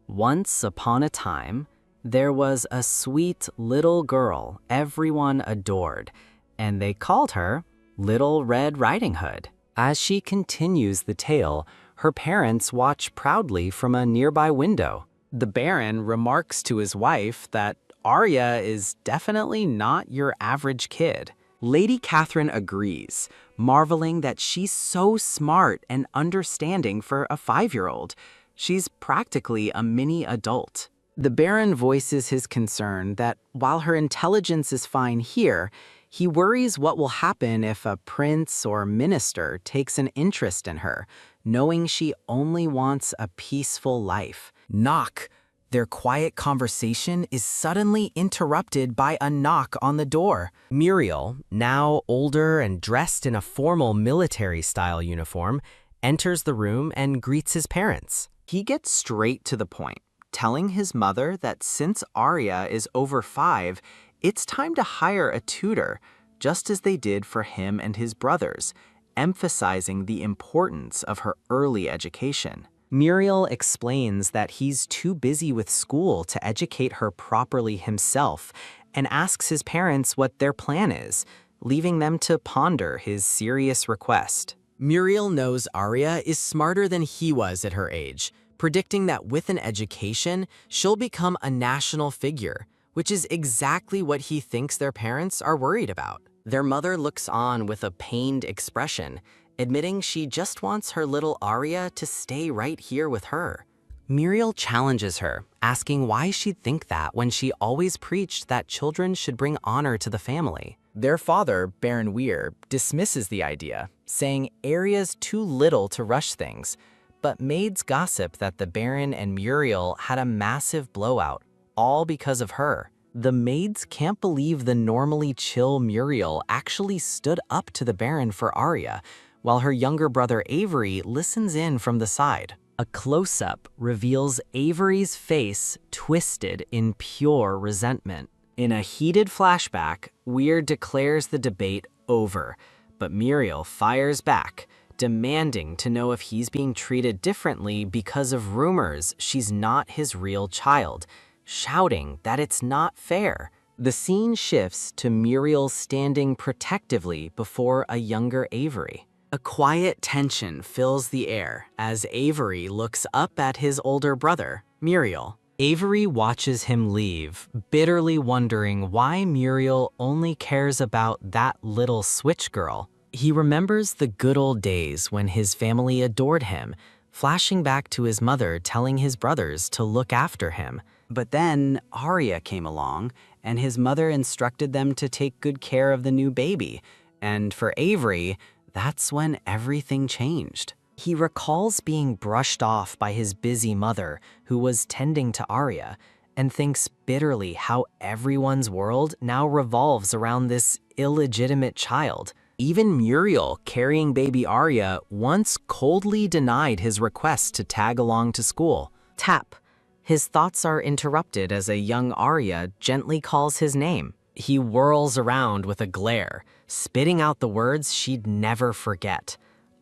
Once upon a time, there was a sweet little girl everyone adored, and they called her Little Red Riding Hood. As she continues the tale, her parents watch proudly from a nearby window. The Baron remarks to his wife that Arya is definitely not your average kid. Lady Catherine agrees, marveling that she's so smart and understanding for a 5-year-old. She's practically a mini adult. The Baron voices his concern that while her intelligence is fine here, he worries what will happen if a prince or minister takes an interest in her, knowing she only wants a peaceful life. Knock. Their quiet conversation is suddenly interrupted by a knock on the door. Muriel, now older and dressed in a formal military-style uniform, enters the room and greets his parents. He gets straight to the point, telling his mother that since Arya is over 5, it's time to hire a tutor, just as they did for him and his brothers, emphasizing the importance of her early education. Muriel explains that he's too busy with school to educate her properly himself and asks his parents what their plan is, leaving them to ponder his serious request. Muriel knows Arya is smarter than he was at her age, predicting that with an education, she'll become a national figure, which is exactly what he thinks their parents are worried about. Their mother looks on with a pained expression, admitting she just wants her little Arya to stay right here with her. Muriel challenges her, asking why she'd think that when she always preached that children should bring honor to the family. Their father, Baron Weir, dismisses the idea, saying Arya's too little to rush things, but maids gossip that the Baron and Muriel had a massive blowout, all because of her. The maids can't believe the normally chill Muriel actually stood up to the Baron for Arya,
while her younger brother Avery listens in from the side. A close-up reveals Avery's face twisted in pure resentment. In a heated flashback, Weir declares the debate over, but Muriel fires back, demanding to know if he's being treated differently because of rumors she's not his real child, shouting that it's not fair. The scene shifts to Muriel standing protectively before a younger Avery. A quiet tension fills the air as Avery looks up at his older brother, Muriel. Avery watches him leave, bitterly wondering why Muriel only cares about that little switch girl. He remembers the good old days when his family adored him, flashing back to his mother telling his brothers to look after him.
But then Arya came along, and his mother instructed them to take good care of the new baby. And for Avery, that's when everything changed.
He recalls being brushed off by his busy mother, who was tending to Arya, and thinks bitterly how everyone's world now revolves around this illegitimate child. Even Muriel, carrying baby Arya, once coldly denied his request to tag along to school.
Tap. His thoughts are interrupted as a young Arya gently calls his name.
He whirls around with a glare, spitting out the words she'd never forget.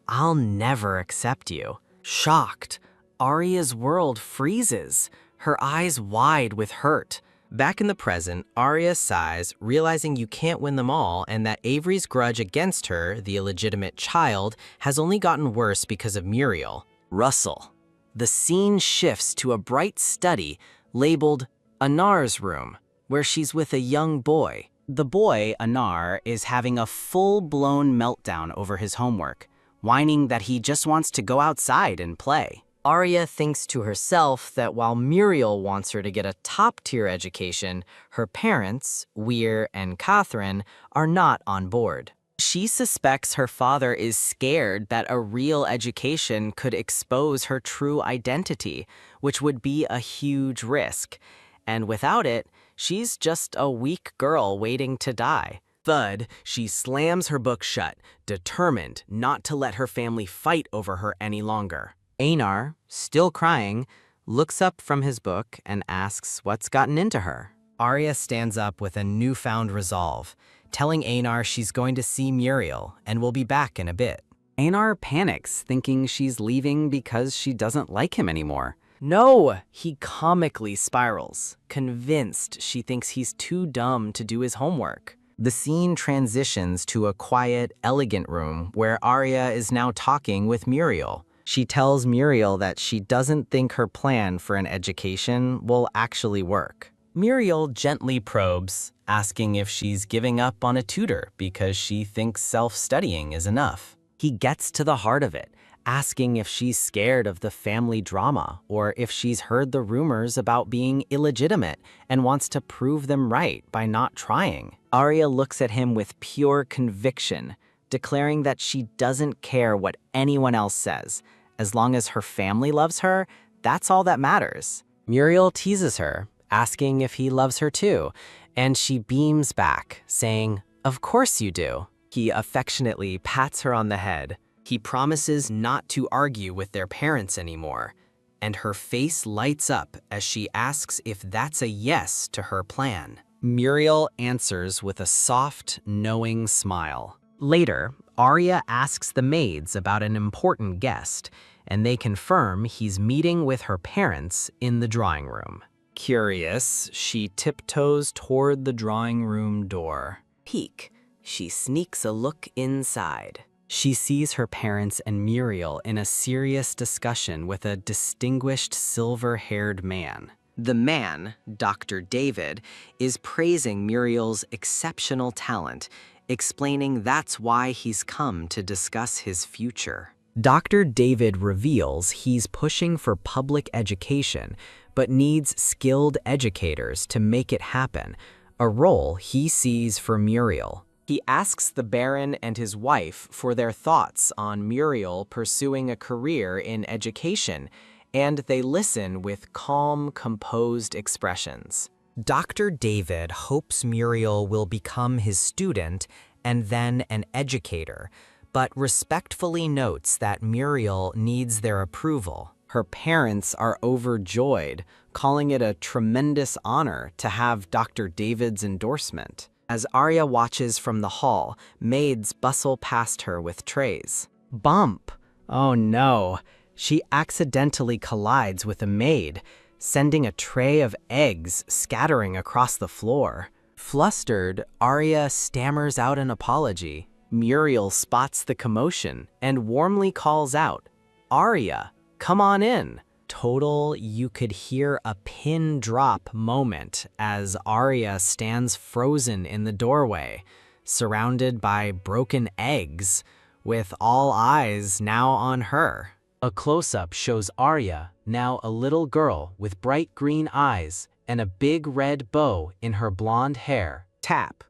"I'll never accept you." Shocked, Arya's world freezes, her eyes wide with hurt. Back in the present, Arya sighs, realizing you can't win them all and that Avery's grudge against her, the illegitimate child, has only gotten worse because of Muriel. Russell. The scene shifts to a bright study labeled Anar's room, where she's with a young boy.
The boy, Anar, is having a full-blown meltdown over his homework, whining that he just wants to go outside and play.
Arya thinks to herself that while Muriel wants her to get a top-tier education, her parents, Weir and Catherine, are not on board.
She suspects her father is scared that a real education could expose her true identity, which would be a huge risk. And without it, she's just a weak girl waiting to die. Thud, she slams her book shut, determined not to let her family fight over her any longer.
Einar, still crying, looks up from his book and asks what's gotten into her.
Arya stands up with a newfound resolve, telling Einar she's going to see Muriel and will be back in a bit.
Einar panics, thinking she's leaving because she doesn't like him anymore.
No, he comically spirals, convinced she thinks he's too dumb to do his homework. The scene transitions to a quiet, elegant room where Arya is now talking with Muriel. She tells Muriel that she doesn't think her plan for an education will actually work. Muriel gently probes, asking if she's giving up on a tutor because she thinks self-studying is enough. He gets to the heart of it, asking if she's scared of the family drama or if she's heard the rumors about being illegitimate and wants to prove them right by not trying. Arya looks at him with pure conviction, declaring that she doesn't care what anyone else says. As long as her family loves her, that's all that matters. Muriel teases her, asking if he loves her too, and she beams back, saying, "Of course you do." He affectionately pats her on the head. He promises not to argue with their parents anymore, and her face lights up as she asks if that's a yes to her plan. Muriel answers with a soft, knowing smile. Later, Arya asks the maids about an important guest, and they confirm he's meeting with her parents in the drawing room. Curious, she tiptoes toward the drawing room door. Peek, she sneaks a look inside. She sees her parents and Muriel in a serious discussion with a distinguished silver-haired man. The man, Dr. David, is praising Muriel's exceptional talent, explaining that's why he's come to discuss his future. Dr. David reveals he's pushing for public education, but needs skilled educators to make it happen, a role he sees for Muriel. He asks the Baron and his wife for their thoughts on Muriel pursuing a career in education, and they listen with calm, composed expressions. Dr. David hopes Muriel will become his student and then an educator,
but respectfully notes that Muriel needs their approval. Her parents are overjoyed, calling it a tremendous honor to have Dr. David's endorsement. As Arya watches from the hall, maids bustle past her with trays. Bump! Oh no! She accidentally collides with a maid, sending a tray of eggs scattering across the floor. Flustered, Arya stammers out an apology. Muriel spots the commotion and warmly calls out, "Arya, come on in." Total you could hear a pin drop moment as Arya stands frozen in the doorway, surrounded by broken eggs, with all eyes now on her. A close-up shows Arya, now a little girl with bright green eyes and a big red bow in her blonde hair. Tap.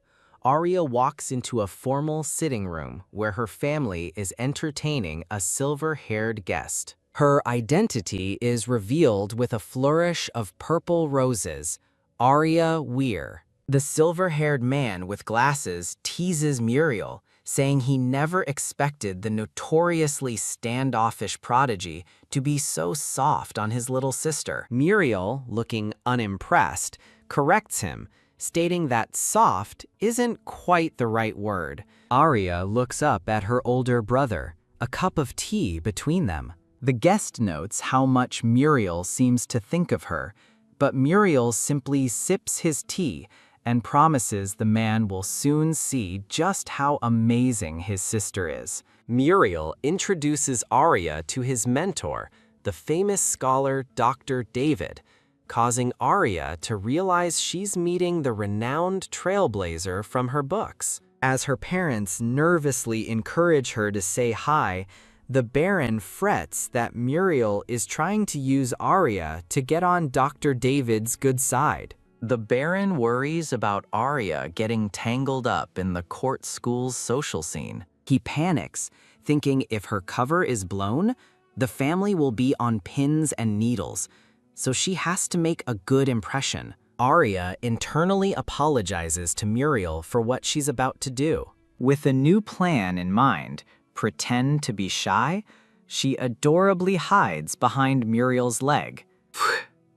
Arya walks into a formal sitting room where her family is entertaining a silver-haired guest. Her identity is revealed with a flourish of purple roses. Arya Weir. The silver-haired man with glasses teases Muriel, saying he never expected the notoriously standoffish prodigy to be so soft on his little sister. Muriel, looking unimpressed, corrects him, stating that soft isn't quite the right word. Arya looks up at her older brother, a cup of tea between them. The guest notes how much Muriel seems to think of her, but Muriel simply sips his tea and promises the man will soon see just how amazing his sister is. Muriel introduces Arya to his mentor, the famous scholar Dr. David, causing Arya to realize she's meeting the renowned trailblazer from her books. As her parents nervously encourage her to say hi, the Baron frets that Muriel is trying to use Arya to get on Dr. David's good side. The Baron worries about Arya getting tangled up in the court school's social scene. He panics, thinking if her cover is blown, the family will be on pins and needles, so she has to make a good impression. Arya internally apologizes to Muriel for what she's about to do. With a new plan in mind, pretend to be shy, she adorably hides behind Muriel's leg.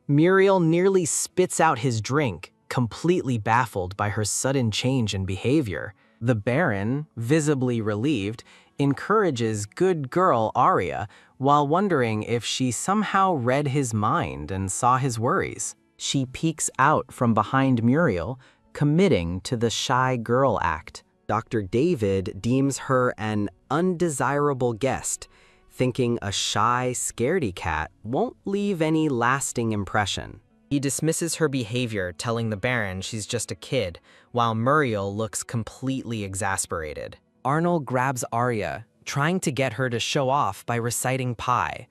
Muriel nearly spits out his drink, completely baffled by her sudden change in behavior. The Baron, visibly relieved, encourages good girl Arya while wondering if she somehow read his mind and saw his worries. She peeks out from behind Muriel, committing to the shy girl act. Dr. David deems her an undesirable guest, thinking a shy, scaredy cat won't leave any lasting impression. He dismisses her behavior, telling the Baron she's just a kid, while Muriel looks completely exasperated. Arnold grabs Arya, trying to get her to show off by reciting Pi,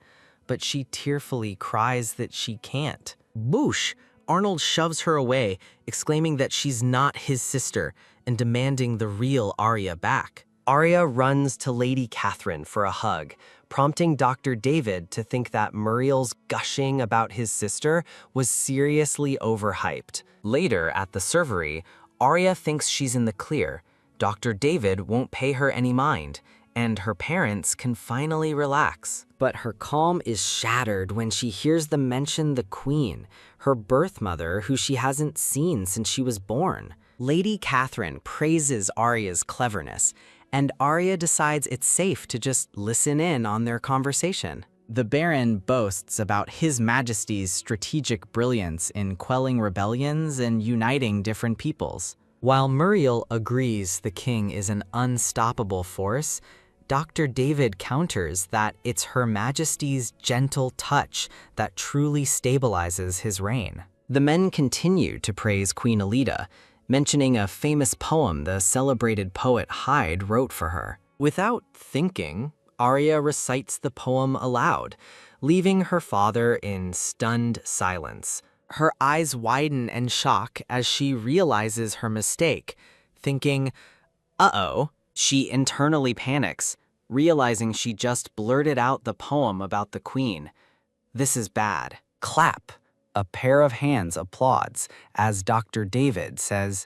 but she tearfully cries that she can't. Boosh! Arnold shoves her away, exclaiming that she's not his sister and demanding the real Arya back. Arya runs to Lady Catherine for a hug, prompting Dr. David to think that Muriel's gushing about his sister was seriously overhyped. Later, at the servery, Arya thinks she's in the clear. Dr. David won't pay her any mind, and her parents can finally relax. But her calm is shattered when she hears them mention the Queen, her birth mother who she hasn't seen since she was born. Lady Catherine praises Arya's cleverness, and Arya decides it's safe to just listen in on their conversation. The Baron boasts about His Majesty's strategic brilliance in quelling rebellions and uniting different peoples. While Muriel agrees the king is an unstoppable force, Dr. David counters that it's Her Majesty's gentle touch that truly stabilizes his reign. The men continue to praise Queen Elida, mentioning a famous poem the celebrated poet Hyde wrote for her. Without thinking, Arya recites the poem aloud, leaving her father in stunned silence. Her eyes widen in shock as she realizes her mistake, thinking, uh-oh. She internally panics, realizing she just blurted out the poem about the queen. This is bad. Clap. A pair of hands applauds as Dr. David says,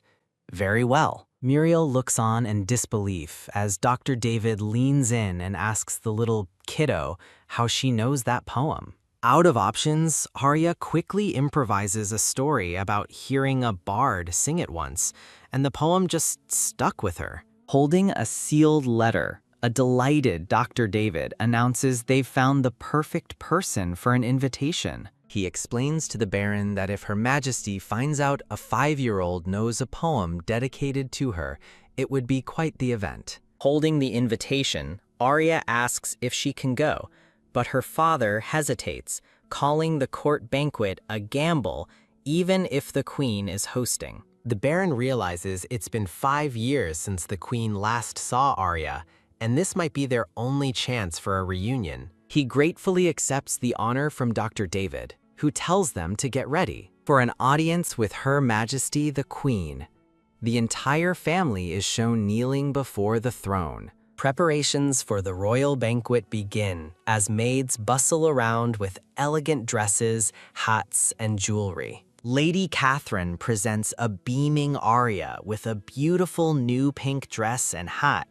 "Very well."
Muriel looks on in disbelief as Dr. David leans in and asks the little kiddo how she knows that poem. Out of options, Arya quickly improvises a story about hearing a bard sing it once, and the poem just stuck with her. Holding a sealed letter, a delighted Dr. David announces they've found the perfect person for an invitation. He explains to the Baron that if Her Majesty finds out a 5-year-old knows a poem dedicated to her, it would be quite the event. Holding the invitation, Arya asks if she can go, but her father hesitates, calling the court banquet a gamble even if the queen is hosting. The Baron realizes it's been 5 years since the queen last saw Arya, and this might be their only chance for a reunion. He gratefully accepts the honor from Dr. David, who tells them to get ready for an audience with Her Majesty the Queen. The entire family is shown kneeling before the throne. Preparations for the royal banquet begin as maids bustle around with elegant dresses, hats, and jewelry. Lady Catherine presents a beaming Arya with a beautiful new pink dress and hat,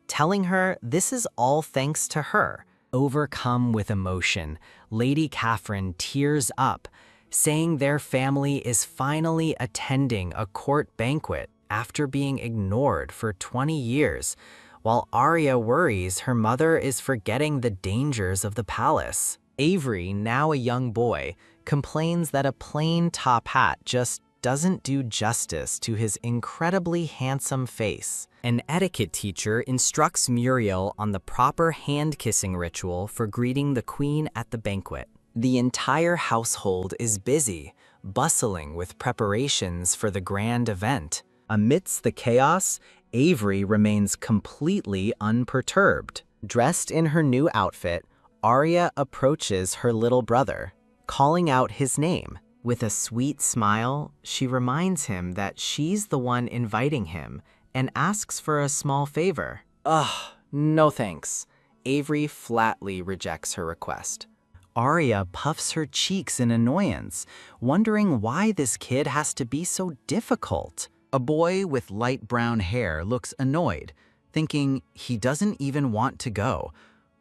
telling her this is all thanks to her. Overcome with emotion, Lady Catherine tears up, saying their family is finally attending a court banquet after being ignored for 20 years, while Arya worries her mother is forgetting the dangers of the palace. Avery, now a young boy, complains that a plain top hat just doesn't do justice to his incredibly handsome face. An etiquette teacher instructs Muriel on the proper hand-kissing ritual for greeting the queen at the banquet. The entire household is busy, bustling with preparations for the grand event. Amidst the chaos, Avery remains completely unperturbed. Dressed in her new outfit, Arya approaches her little brother, calling out his name. With a sweet smile, she reminds him that she's the one inviting him and asks for a small favor. Ugh, no thanks. Avery flatly rejects her request. Arya puffs her cheeks in annoyance, wondering why this kid has to be so difficult. A boy with light brown hair looks annoyed, thinking he doesn't even want to go,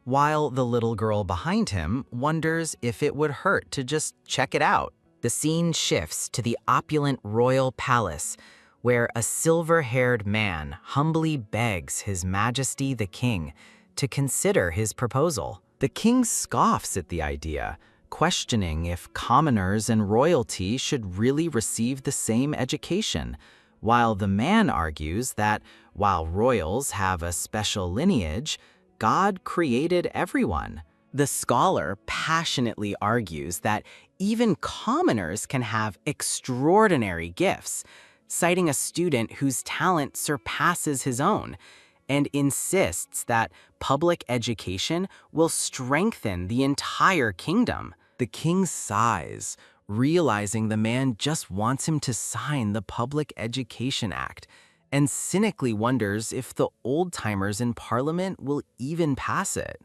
while the little girl behind him wonders if it would hurt to just check it out. The scene shifts to the opulent royal palace, where a silver-haired man humbly begs His Majesty the King to consider his proposal. The king scoffs at the idea, questioning if commoners and royalty should really receive the same education, while the man argues that while royals have a special lineage, God created everyone. The scholar passionately argues that even commoners can have extraordinary gifts, citing a student whose talent surpasses his own, and insists that public education will strengthen the entire kingdom. The king sighs, realizing the man just wants him to sign the Public Education Act, and cynically wonders if the old-timers in Parliament will even pass it.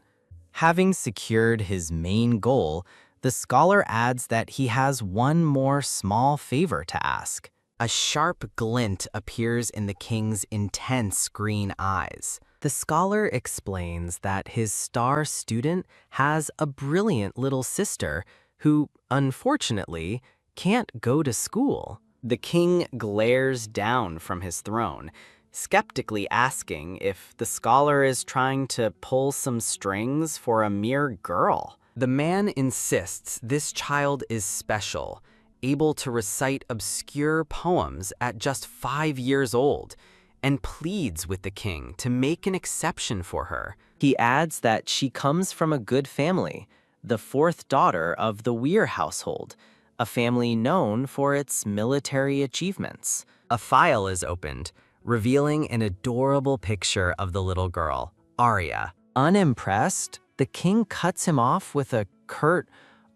Having secured his main goal, the scholar adds that he has one more small favor to ask. A sharp glint appears in the king's intense green eyes. The scholar explains that his star student has a brilliant little sister who, unfortunately, can't go to school. The king glares down from his throne, skeptically asking if the scholar is trying to pull some strings for a mere girl. The man insists this child is special, able to recite obscure poems at just 5 years old, and pleads with the king to make an exception for her. He adds that she comes from a good family, the 4th daughter of the Weir household, a family known for its military achievements. A file is opened, revealing an adorable picture of the little girl, Arya. Unimpressed, the king cuts him off with a curt,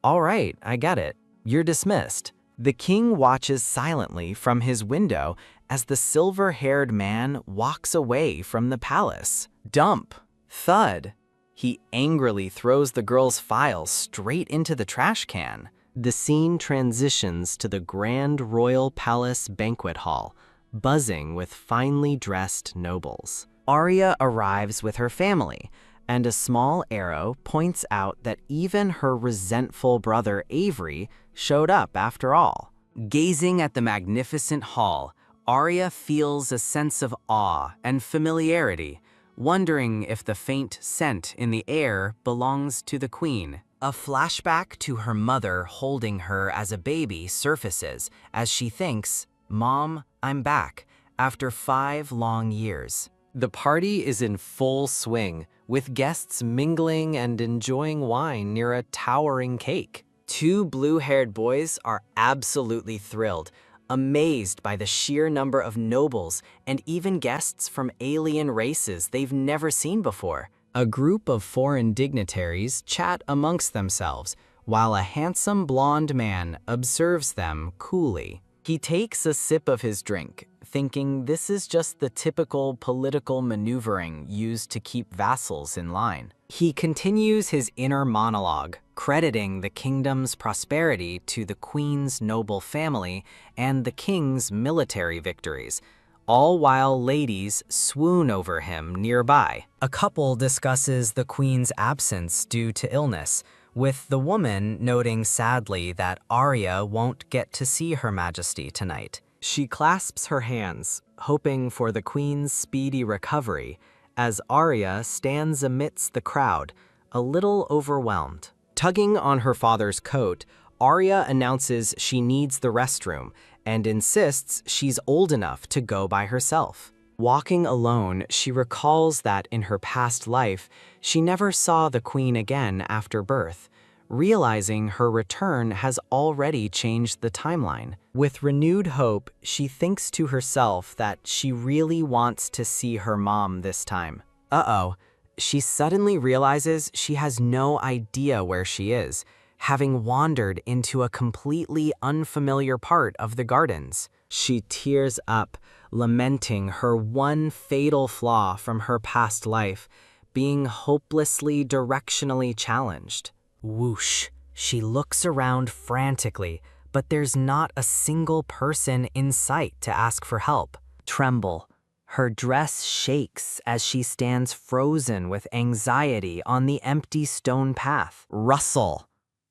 "All right, I get it. You're dismissed." The king watches silently from his window as the silver-haired man walks away from the palace. Dump! Thud! He angrily throws the girl's files straight into the trash can. The scene transitions to the grand royal palace banquet hall, buzzing with finely dressed nobles. Arya arrives with her family, and a small arrow points out that even her resentful brother Avery showed up after all. Gazing at the magnificent hall, Arya feels a sense of awe and familiarity, wondering if the faint scent in the air belongs to the queen. A flashback to her mother holding her as a baby surfaces as she thinks, "Mom, I'm back," after 5 long years. The party is in full swing, with guests mingling and enjoying wine near a towering cake. 2 blue-haired boys are absolutely thrilled, amazed by the sheer number of nobles and even guests from alien races they've never seen before. A group of foreign dignitaries chat amongst themselves, while a handsome blonde man observes them coolly. He takes a sip of his drink, thinking this is just the typical political maneuvering used to keep vassals in line. He continues his inner monologue, crediting the kingdom's prosperity to the queen's noble family and the king's military victories, all while ladies swoon over him nearby. A couple discusses the queen's absence due to illness, with the woman noting sadly that Arya won't get to see Her Majesty tonight. She clasps her hands, hoping for the queen's speedy recovery, as Arya stands amidst the crowd, a little overwhelmed. Tugging on her father's coat, Arya announces she needs the restroom and insists she's old enough to go by herself. Walking alone, she recalls that in her past life, she never saw the queen again after birth, realizing her return has already changed the timeline. With renewed hope, she thinks to herself that she really wants to see her mom this time. She suddenly realizes she has no idea where she is, having wandered into a completely unfamiliar part of the gardens. She tears up, lamenting her one fatal flaw from her past life, being hopelessly directionally challenged. Whoosh! She looks around frantically, but there's not a single person in sight to ask for help. Tremble. Her dress shakes as she stands frozen with anxiety on the empty stone path. Rustle!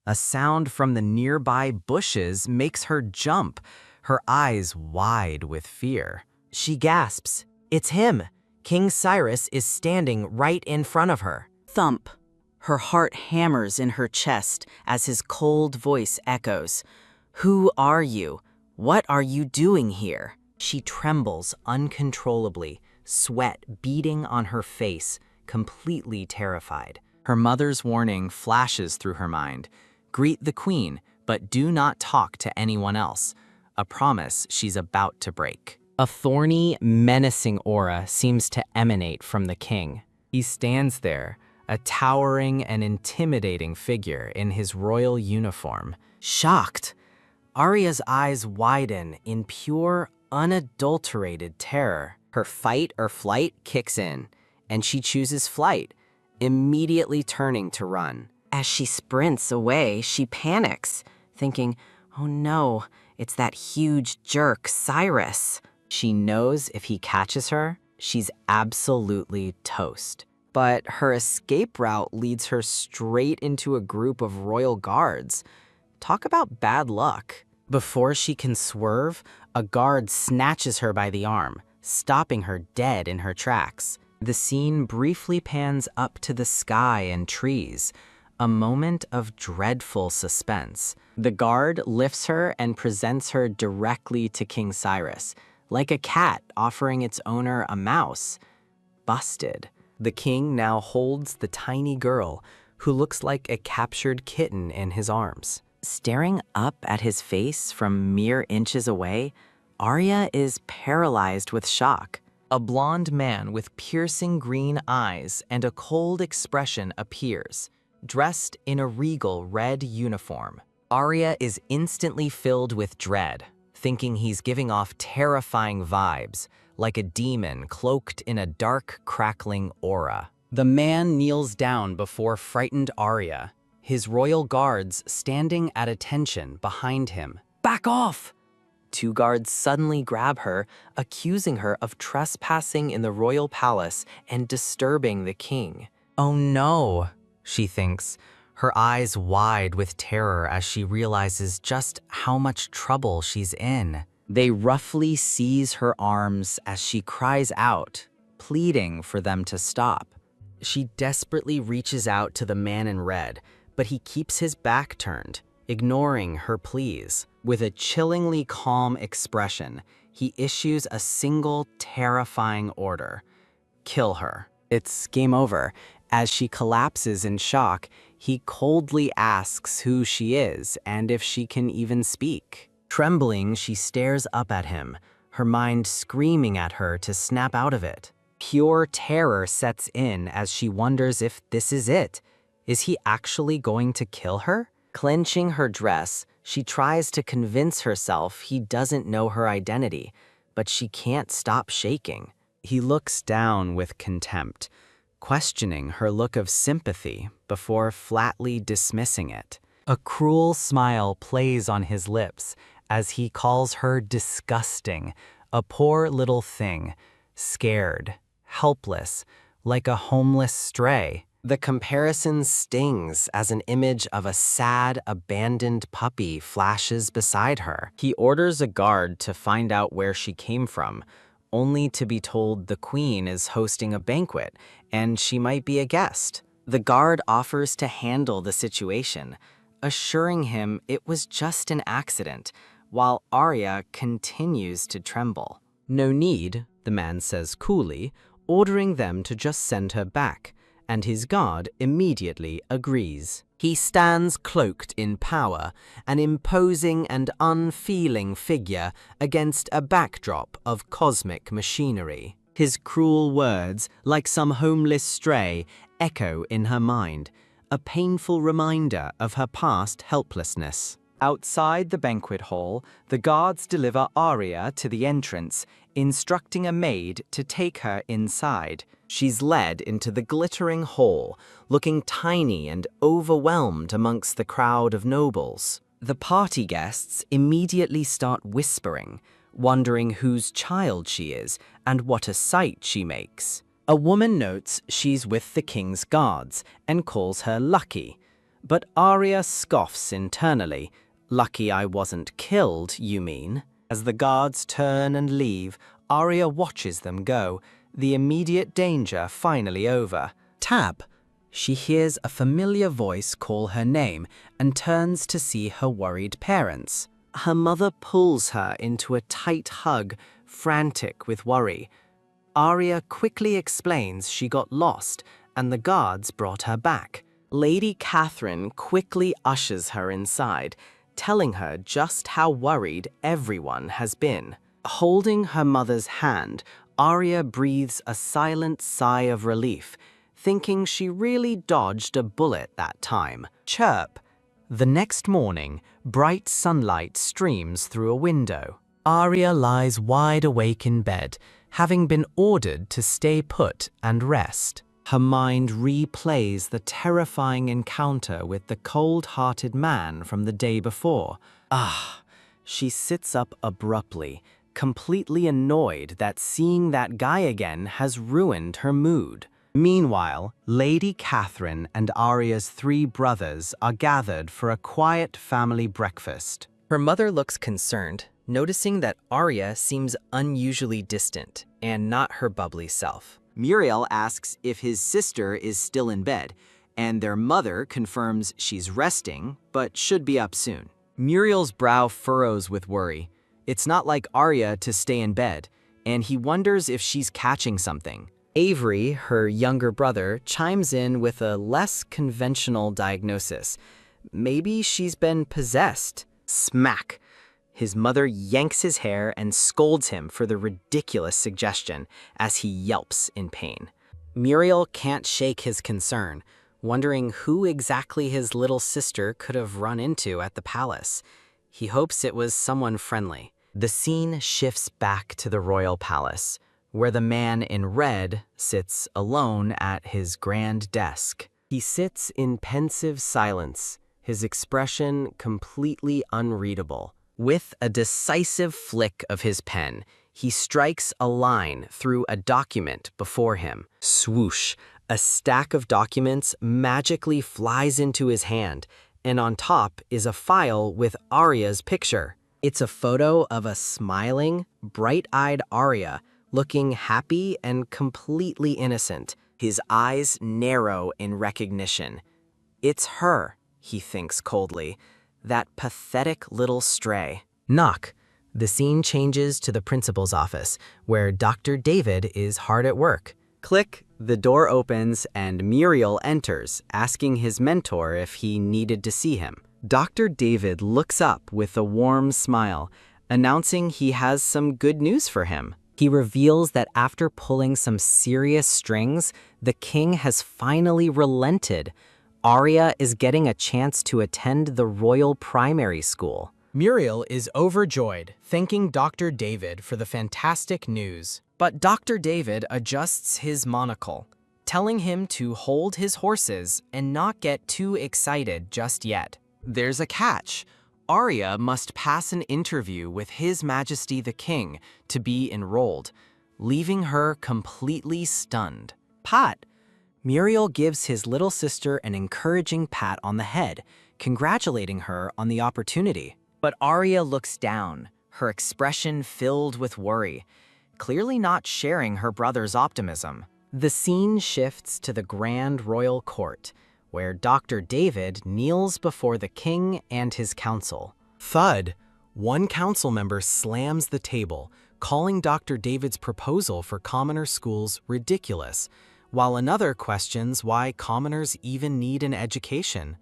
A sound from the nearby bushes makes her jump, her eyes wide with fear. She gasps, "It's him! King Cyrus is standing right in front of her."
Thump. Her heart hammers in her chest as his cold voice echoes. "Who are you? What are you doing here?" She trembles uncontrollably, sweat beading on her face, completely terrified. Her mother's warning flashes through her mind. Greet the queen, but do not talk to anyone else. A promise she's about to break. A thorny, menacing aura seems to emanate from the king. He stands there, a towering and intimidating figure in his royal uniform. Shocked, Arya's eyes widen in pure, unadulterated terror. Her fight or flight kicks in, and she chooses flight, immediately turning to run. As she sprints away, she panics, thinking, "Oh no, it's that huge jerk, Cyrus." She knows if he catches her, she's absolutely toast. But her escape route leads her straight into a group of royal guards. Talk about bad luck. Before she can swerve, a guard snatches her by the arm, stopping her dead in her tracks. The scene briefly pans up to the sky and trees, a moment of dreadful suspense. The guard lifts her and presents her directly to King Cyrus, like a cat offering its owner a mouse. Busted. The king now holds the tiny girl, who looks like a captured kitten in his arms. Staring up at his face from mere inches away, Arya is paralyzed with shock. A blonde man with piercing green eyes and a cold expression appears, dressed in a regal red uniform. Arya is instantly filled with dread, thinking he's giving off terrifying vibes, like a demon cloaked in a dark, crackling aura. The man kneels down before frightened Arya, his royal guards standing at attention behind him. "Back off!"
2 guards suddenly grab her, accusing her of trespassing in the royal palace and disturbing the king.
Oh no, she thinks, her eyes wide with terror as she realizes just how much trouble she's in. They roughly seize her arms as she cries out, pleading for them to stop. She desperately reaches out to the man in red, but he keeps his back turned, ignoring her pleas. With a chillingly calm expression, he issues a single terrifying order: kill her. It's game over. As she collapses in shock, he coldly asks who she is and if she can even speak. Trembling, she stares up at him, her mind screaming at her to snap out of it. Pure terror sets in as she wonders if this is it. Is he actually going to kill her? Clenching her dress, she tries to convince herself he doesn't know her identity, but she can't stop shaking. He looks down with contempt, questioning her look of sympathy before flatly dismissing it. A cruel smile plays on his lips as he calls her disgusting, a poor little thing, scared, helpless, like a homeless stray. The comparison stings as an image of a sad, abandoned puppy flashes beside her. He orders a guard to find out where she came from, only to be told the queen is hosting a banquet and she might be a guest. The guard offers to handle the situation, assuring him it was just an accident, while Arya continues to tremble. No need, the man says coolly, ordering them to just send her back, and his guard immediately agrees. He stands cloaked in power, an imposing and unfeeling figure against a backdrop of cosmic machinery. His cruel words, like some homeless stray, echo in her mind, a painful reminder of her past helplessness. Outside the banquet hall, the guards deliver Arya to the entrance, instructing a maid to take her inside. She's led into the glittering hall, looking tiny and overwhelmed amongst the crowd of nobles. The party guests immediately start whispering, wondering whose child she is and what a sight she makes. A woman notes she's with the king's guards and calls her lucky, but Arya scoffs internally. Lucky I wasn't killed, you mean? As the guards turn and leave, Arya watches them go, the immediate danger finally over. Tab. She hears a familiar voice call her name and turns to see her worried parents. Her mother pulls her into a tight hug, frantic with worry. Arya quickly explains she got lost and the guards brought her back. Lady Catherine quickly ushers her inside, telling her just how worried everyone has been. Holding her mother's hand, Arya breathes a silent sigh of relief, thinking she really dodged a bullet that time. Chirp. The next morning, bright sunlight streams through a window. Arya lies wide awake in bed, having been ordered to stay put and rest. Her mind replays the terrifying encounter with the cold-hearted man from the day before. She sits up abruptly, completely annoyed that seeing that guy again has ruined her mood. Meanwhile, Lady Catherine and Arya's 3 brothers are gathered for a quiet family breakfast. Her mother looks concerned, noticing that Arya seems unusually distant and not her bubbly self. Muriel asks if his sister is still in bed, and their mother confirms she's resting, but should be up soon. Muriel's brow furrows with worry. It's not like Arya to stay in bed, and he wonders if she's catching something. Avery, her younger brother, chimes in with a less conventional diagnosis. Maybe she's been possessed. Smack! His mother yanks his hair and scolds him for the ridiculous suggestion as he yelps in pain. Muriel can't shake his concern, wondering who exactly his little sister could have run into at the palace. He hopes it was someone friendly. The scene shifts back to the royal palace, where the man in red sits alone at his grand desk. He sits in pensive silence, his expression completely unreadable.
With a decisive flick of his pen, he strikes a line through a document before him. Swoosh! A stack of documents magically flies into his hand, and on top is a file with Arya's picture. It's a photo of a smiling, bright-eyed Arya, looking happy and completely innocent. His eyes narrow in recognition. It's her, he thinks coldly, that pathetic little stray. Knock. The scene changes to the principal's office, where Dr. David is hard at work. Click, the door opens and Muriel enters, asking his mentor if he needed to see him. Dr. David looks up with a warm smile, announcing he has some good news for him. He reveals that after pulling some serious strings, the king has finally relented. Arya is getting a chance to attend the royal primary school.
Muriel is overjoyed, thanking Dr. David for the fantastic news. But Dr. David adjusts his monocle, telling him to hold his horses and not get too excited just yet.
There's a catch. Arya must pass an interview with His Majesty the King to be enrolled, leaving her completely stunned. Pat! Muriel gives his little sister an encouraging pat on the head, congratulating her on the opportunity. But Arya looks down, her expression filled with worry, clearly not sharing her brother's optimism. The scene shifts to the grand royal court, where Dr. David kneels before the king and his council. Thud! One council member slams the table, calling Dr. David's proposal for commoner schools ridiculous, while another questions why commoners even need an education.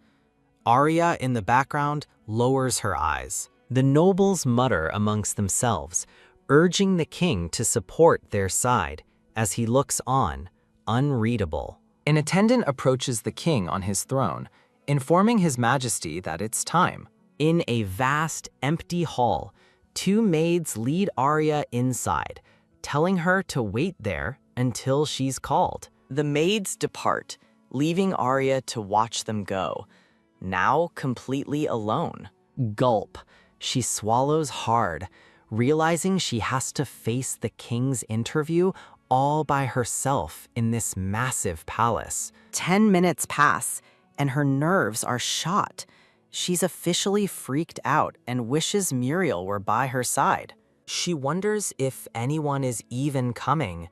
Arya, in the background, lowers her eyes. The nobles mutter amongst themselves, urging the king to support their side, as he looks on, unreadable. An attendant approaches the king on his throne, informing His Majesty that it's time. In a vast, empty hall, two maids lead Arya inside, telling her to wait there until she's called. The maids depart, leaving Arya to watch them go, now completely alone. Gulp. She swallows hard, realizing she has to face the king's interview all by herself in this massive palace. 10 minutes pass, and her nerves are shot. She's officially freaked out and wishes Muriel were by her side. She wonders if anyone is even coming,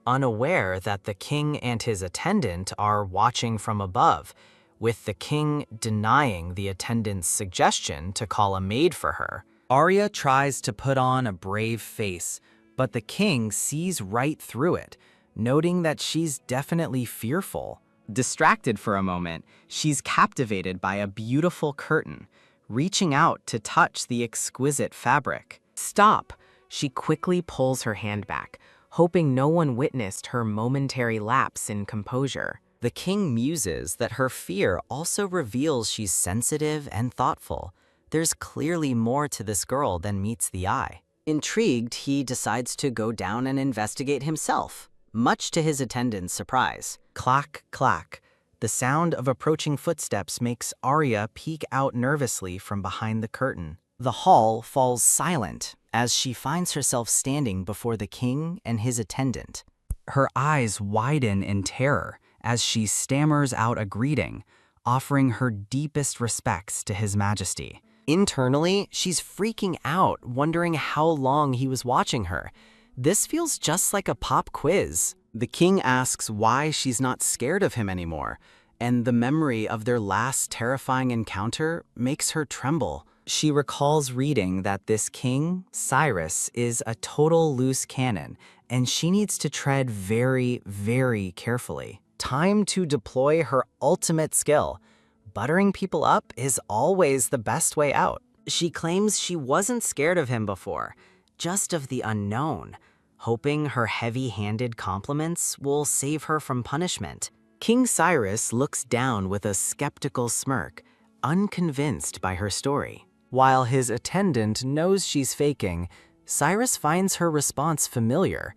unaware that the king and his attendant are watching from above, with the king denying the attendant's suggestion to call a maid for her. Arya tries to put on a brave face, but the king sees right through it, noting that she's definitely fearful. Distracted for a moment, she's captivated by a beautiful curtain, reaching out to touch the exquisite fabric. Stop! She quickly pulls her hand back, hoping no one witnessed her momentary lapse in composure. The king muses that her fear also reveals she's sensitive and thoughtful. There's clearly more to this girl than meets the eye. Intrigued, he decides to go down and investigate himself, much to his attendant's surprise. Clack, clack. The sound of approaching footsteps makes Arya peek out nervously from behind the curtain. The hall falls silent as she finds herself standing before the king and his attendant. Her eyes widen in terror as she stammers out a greeting, offering her deepest respects to His Majesty. Internally, she's freaking out, wondering how long he was watching her. This feels just like a pop quiz. The king asks why she's not scared of him anymore, and the memory of their last terrifying encounter makes her tremble. She recalls reading that this king, Cyrus, is a total loose cannon, and she needs to tread very, very carefully. Time to deploy her ultimate skill. Buttering people up is always the best way out. She claims she wasn't scared of him before, just of the unknown, hoping her heavy-handed compliments will save her from punishment. King Cyrus looks down with a skeptical smirk, unconvinced by her story. While his attendant knows she's faking, Cyrus finds her response familiar.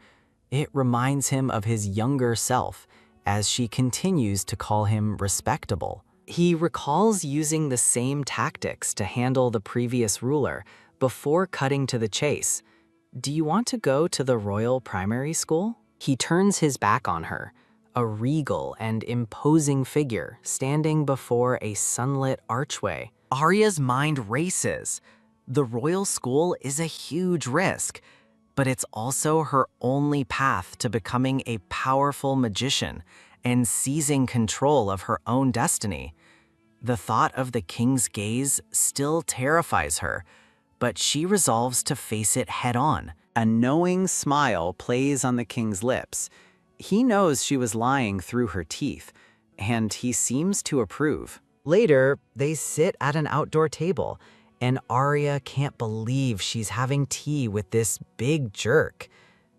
It reminds him of his younger self, as she continues to call him respectable. He recalls using the same tactics to handle the previous ruler,
before cutting to the chase. "Do you want to go to the royal primary school?" He turns his back on her, a regal and imposing figure standing before a sunlit archway.
Arya's mind races. The royal school is a huge risk, but it's also her only path to becoming a powerful magician and seizing control of her own destiny. The thought of the king's gaze still terrifies her, but she resolves to face it head-on.
A knowing smile plays on the king's lips. He knows she was lying through her teeth, and he seems to approve.
Later, they sit at an outdoor table, and Arya can't believe she's having tea with this big jerk.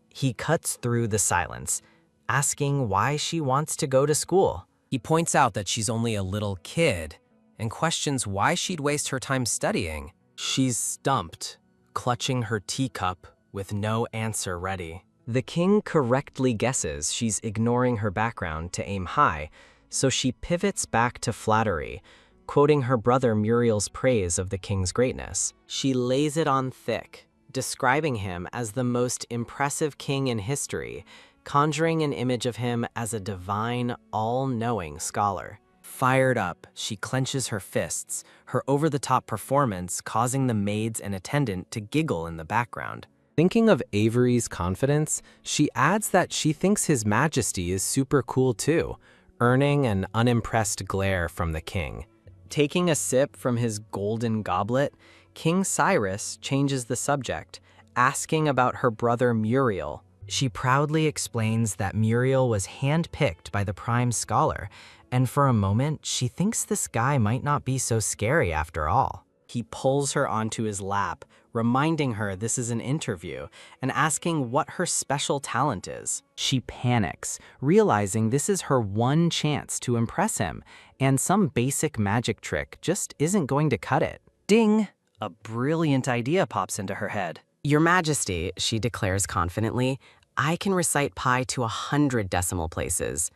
He cuts through the silence, asking why she wants to go to school.
He points out that she's only a little kid and questions why she'd waste her time studying.
She's stumped, clutching her teacup with no answer ready. The king correctly guesses she's ignoring her background to aim high, so she pivots back to flattery, quoting her brother Muriel's praise of the king's greatness. She lays it on thick, describing him as the most impressive king in history, conjuring an image of him as a divine, all-knowing scholar. Fired up, she clenches her fists, her over-the-top performance causing the maids and attendant to giggle in the background.
Thinking of Avery's confidence, she adds that she thinks His Majesty is super cool too, earning an unimpressed glare from the king.
Taking a sip from his golden goblet, King Cyrus changes the subject, asking about her brother Muriel. She proudly explains that Muriel was handpicked by the prime scholar, and for a moment, she thinks this guy might not be so scary after all. He pulls her onto his lap, reminding her this is an interview, and asking what her special talent is. She panics, realizing this is her one chance to impress him, and some basic magic trick just isn't going to cut it.
Ding! A brilliant idea pops into her head.
"Your Majesty," she declares confidently, "I can recite pi to 100 decimal places.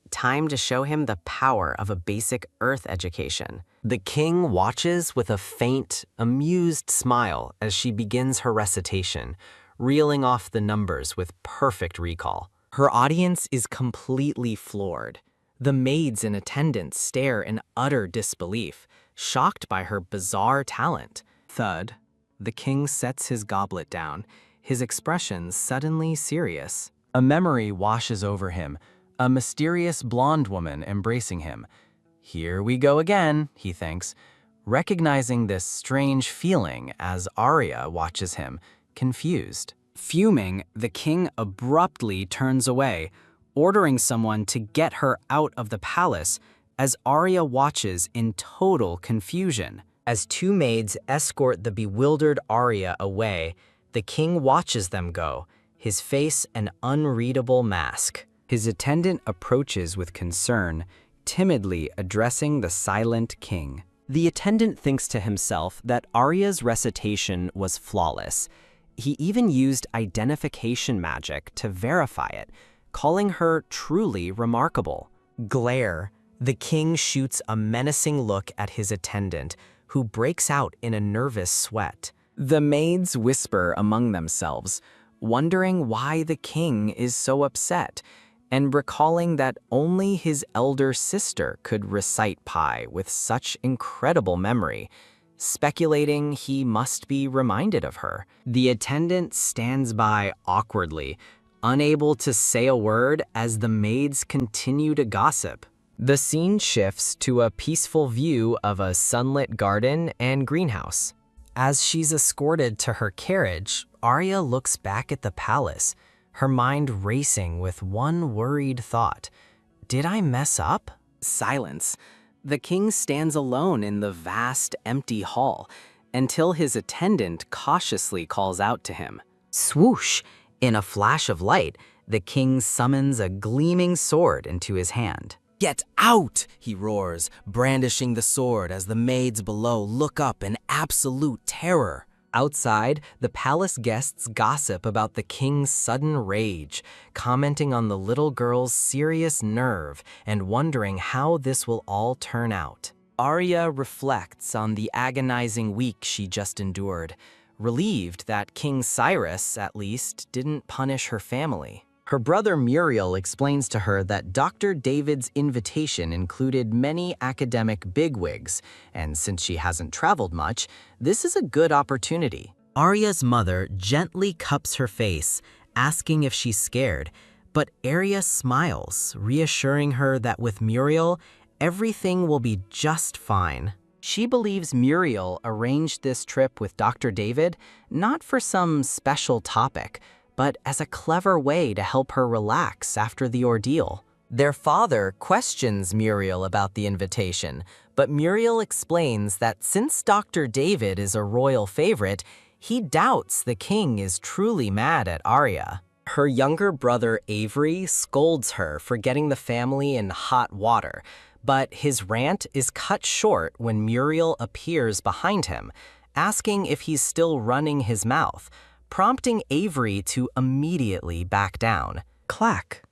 Time to show him the power of a basic Earth education."
The king watches with a faint, amused smile as she begins her recitation, reeling off the numbers with perfect recall.
Her audience is completely floored. The maids in attendance stare in utter disbelief, shocked by her bizarre talent. Thud, the king sets his goblet down, his expression suddenly serious.
A memory washes over him, a mysterious blonde woman embracing him. Here we go again, he thinks, recognizing this strange feeling as Arya watches him, confused. Fuming, the king abruptly turns away, ordering someone to get her out of the palace as Arya watches in total confusion.
As two maids escort the bewildered Arya away, the king watches them go, his face an unreadable mask.
His attendant approaches with concern, timidly addressing the silent king.
The attendant thinks to himself that Arya's recitation was flawless. He even used identification magic to verify it, calling her truly remarkable.
Glare, the king shoots a menacing look at his attendant, who breaks out in a nervous sweat.
The maids whisper among themselves, wondering why the king is so upset, and recalling that only his elder sister could recite pi with such incredible memory, speculating he must be reminded of her. The attendant stands by awkwardly, unable to say a word as the maids continue to gossip. The scene shifts to a peaceful view of a sunlit garden and greenhouse.
As she's escorted to her carriage, Arya looks back at the palace, her mind racing with one worried thought. Did I mess up? Silence. The king stands alone in the vast, empty hall until his attendant cautiously calls out to him. Swoosh! In a flash of light, the king summons a gleaming sword into his hand.
"Get out!" he roars, brandishing the sword as the maids below look up in absolute terror.
Outside, the palace guests gossip about the king's sudden rage, commenting on the little girl's serious nerve and wondering how this will all turn out. Arya reflects on the agonizing week she just endured,
relieved that King Cyrus, at least, didn't punish her family. Her brother Muriel explains to her that Dr. David's invitation included many academic bigwigs, and since she hasn't traveled much, this is a good opportunity. Arya's mother gently cups her face, asking if she's scared, but Arya smiles, reassuring her that with Muriel, everything will be just fine. She believes Muriel arranged this trip with Dr. David not for some special topic, but as a clever way to help her relax after the ordeal. Their father questions Muriel about the invitation, but Muriel explains that since Dr. David is a royal favorite, he doubts the king is truly mad at Arya. Her younger brother Avery scolds her for getting the family in hot water, but his rant is cut short when Muriel appears behind him, asking if he's still running his mouth, prompting Avery to immediately back down. Clack!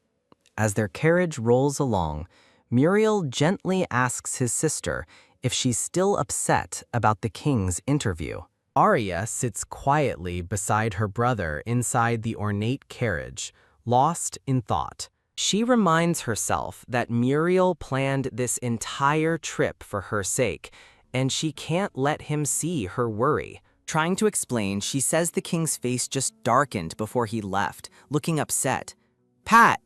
As their carriage rolls along, Muriel gently asks his sister if she's still upset about the king's interview. Arya sits quietly beside her brother inside the ornate carriage, lost in thought. She reminds herself that Muriel planned this entire trip for her sake, and she can't let him see her worry. Trying to explain, she says the king's face just darkened before he left, looking upset. "Pat!"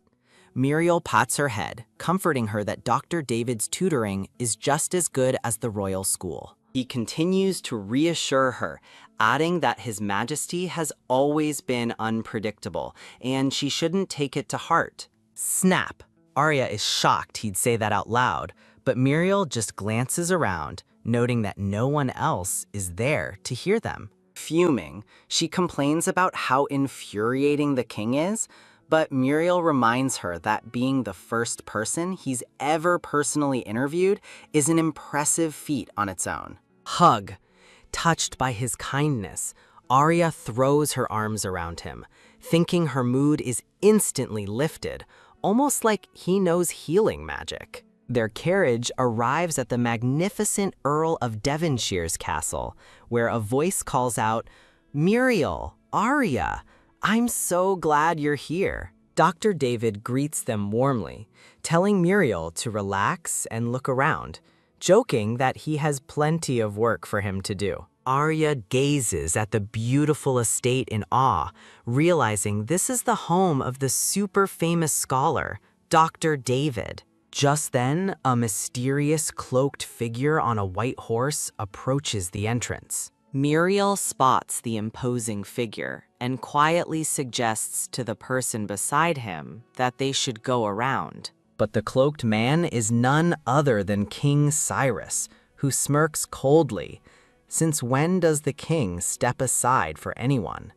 Muriel pats her head, comforting her that Dr. David's tutoring is just as good as the royal school. He continues to reassure her, adding that His Majesty has always been unpredictable, and she shouldn't take it to heart. Snap! Arya is shocked he'd say that out loud, but Muriel just glances around, noting that no one else is there to hear them. Fuming, she complains about how infuriating the king is, but Muriel reminds her that being the first person he's ever personally interviewed is an impressive feat on its own. Hug. Touched by his kindness, Arya throws her arms around him, thinking her mood is instantly lifted, almost like he knows healing magic. Their carriage arrives at the magnificent Earl of Devonshire's castle, where a voice calls out, "Muriel, Arya, I'm so glad you're here." Dr. David greets them warmly, telling Muriel to relax and look around, joking that he has plenty of work for him to do. Arya gazes at the beautiful estate in awe, realizing this is the home of the super famous scholar, Dr. David. Just then, a mysterious cloaked figure on a white horse approaches the entrance. Muriel spots the imposing figure and quietly suggests to the person beside him that they should go around. But the cloaked man is none other than King Cyrus, who smirks coldly. Since when does the king step aside for anyone?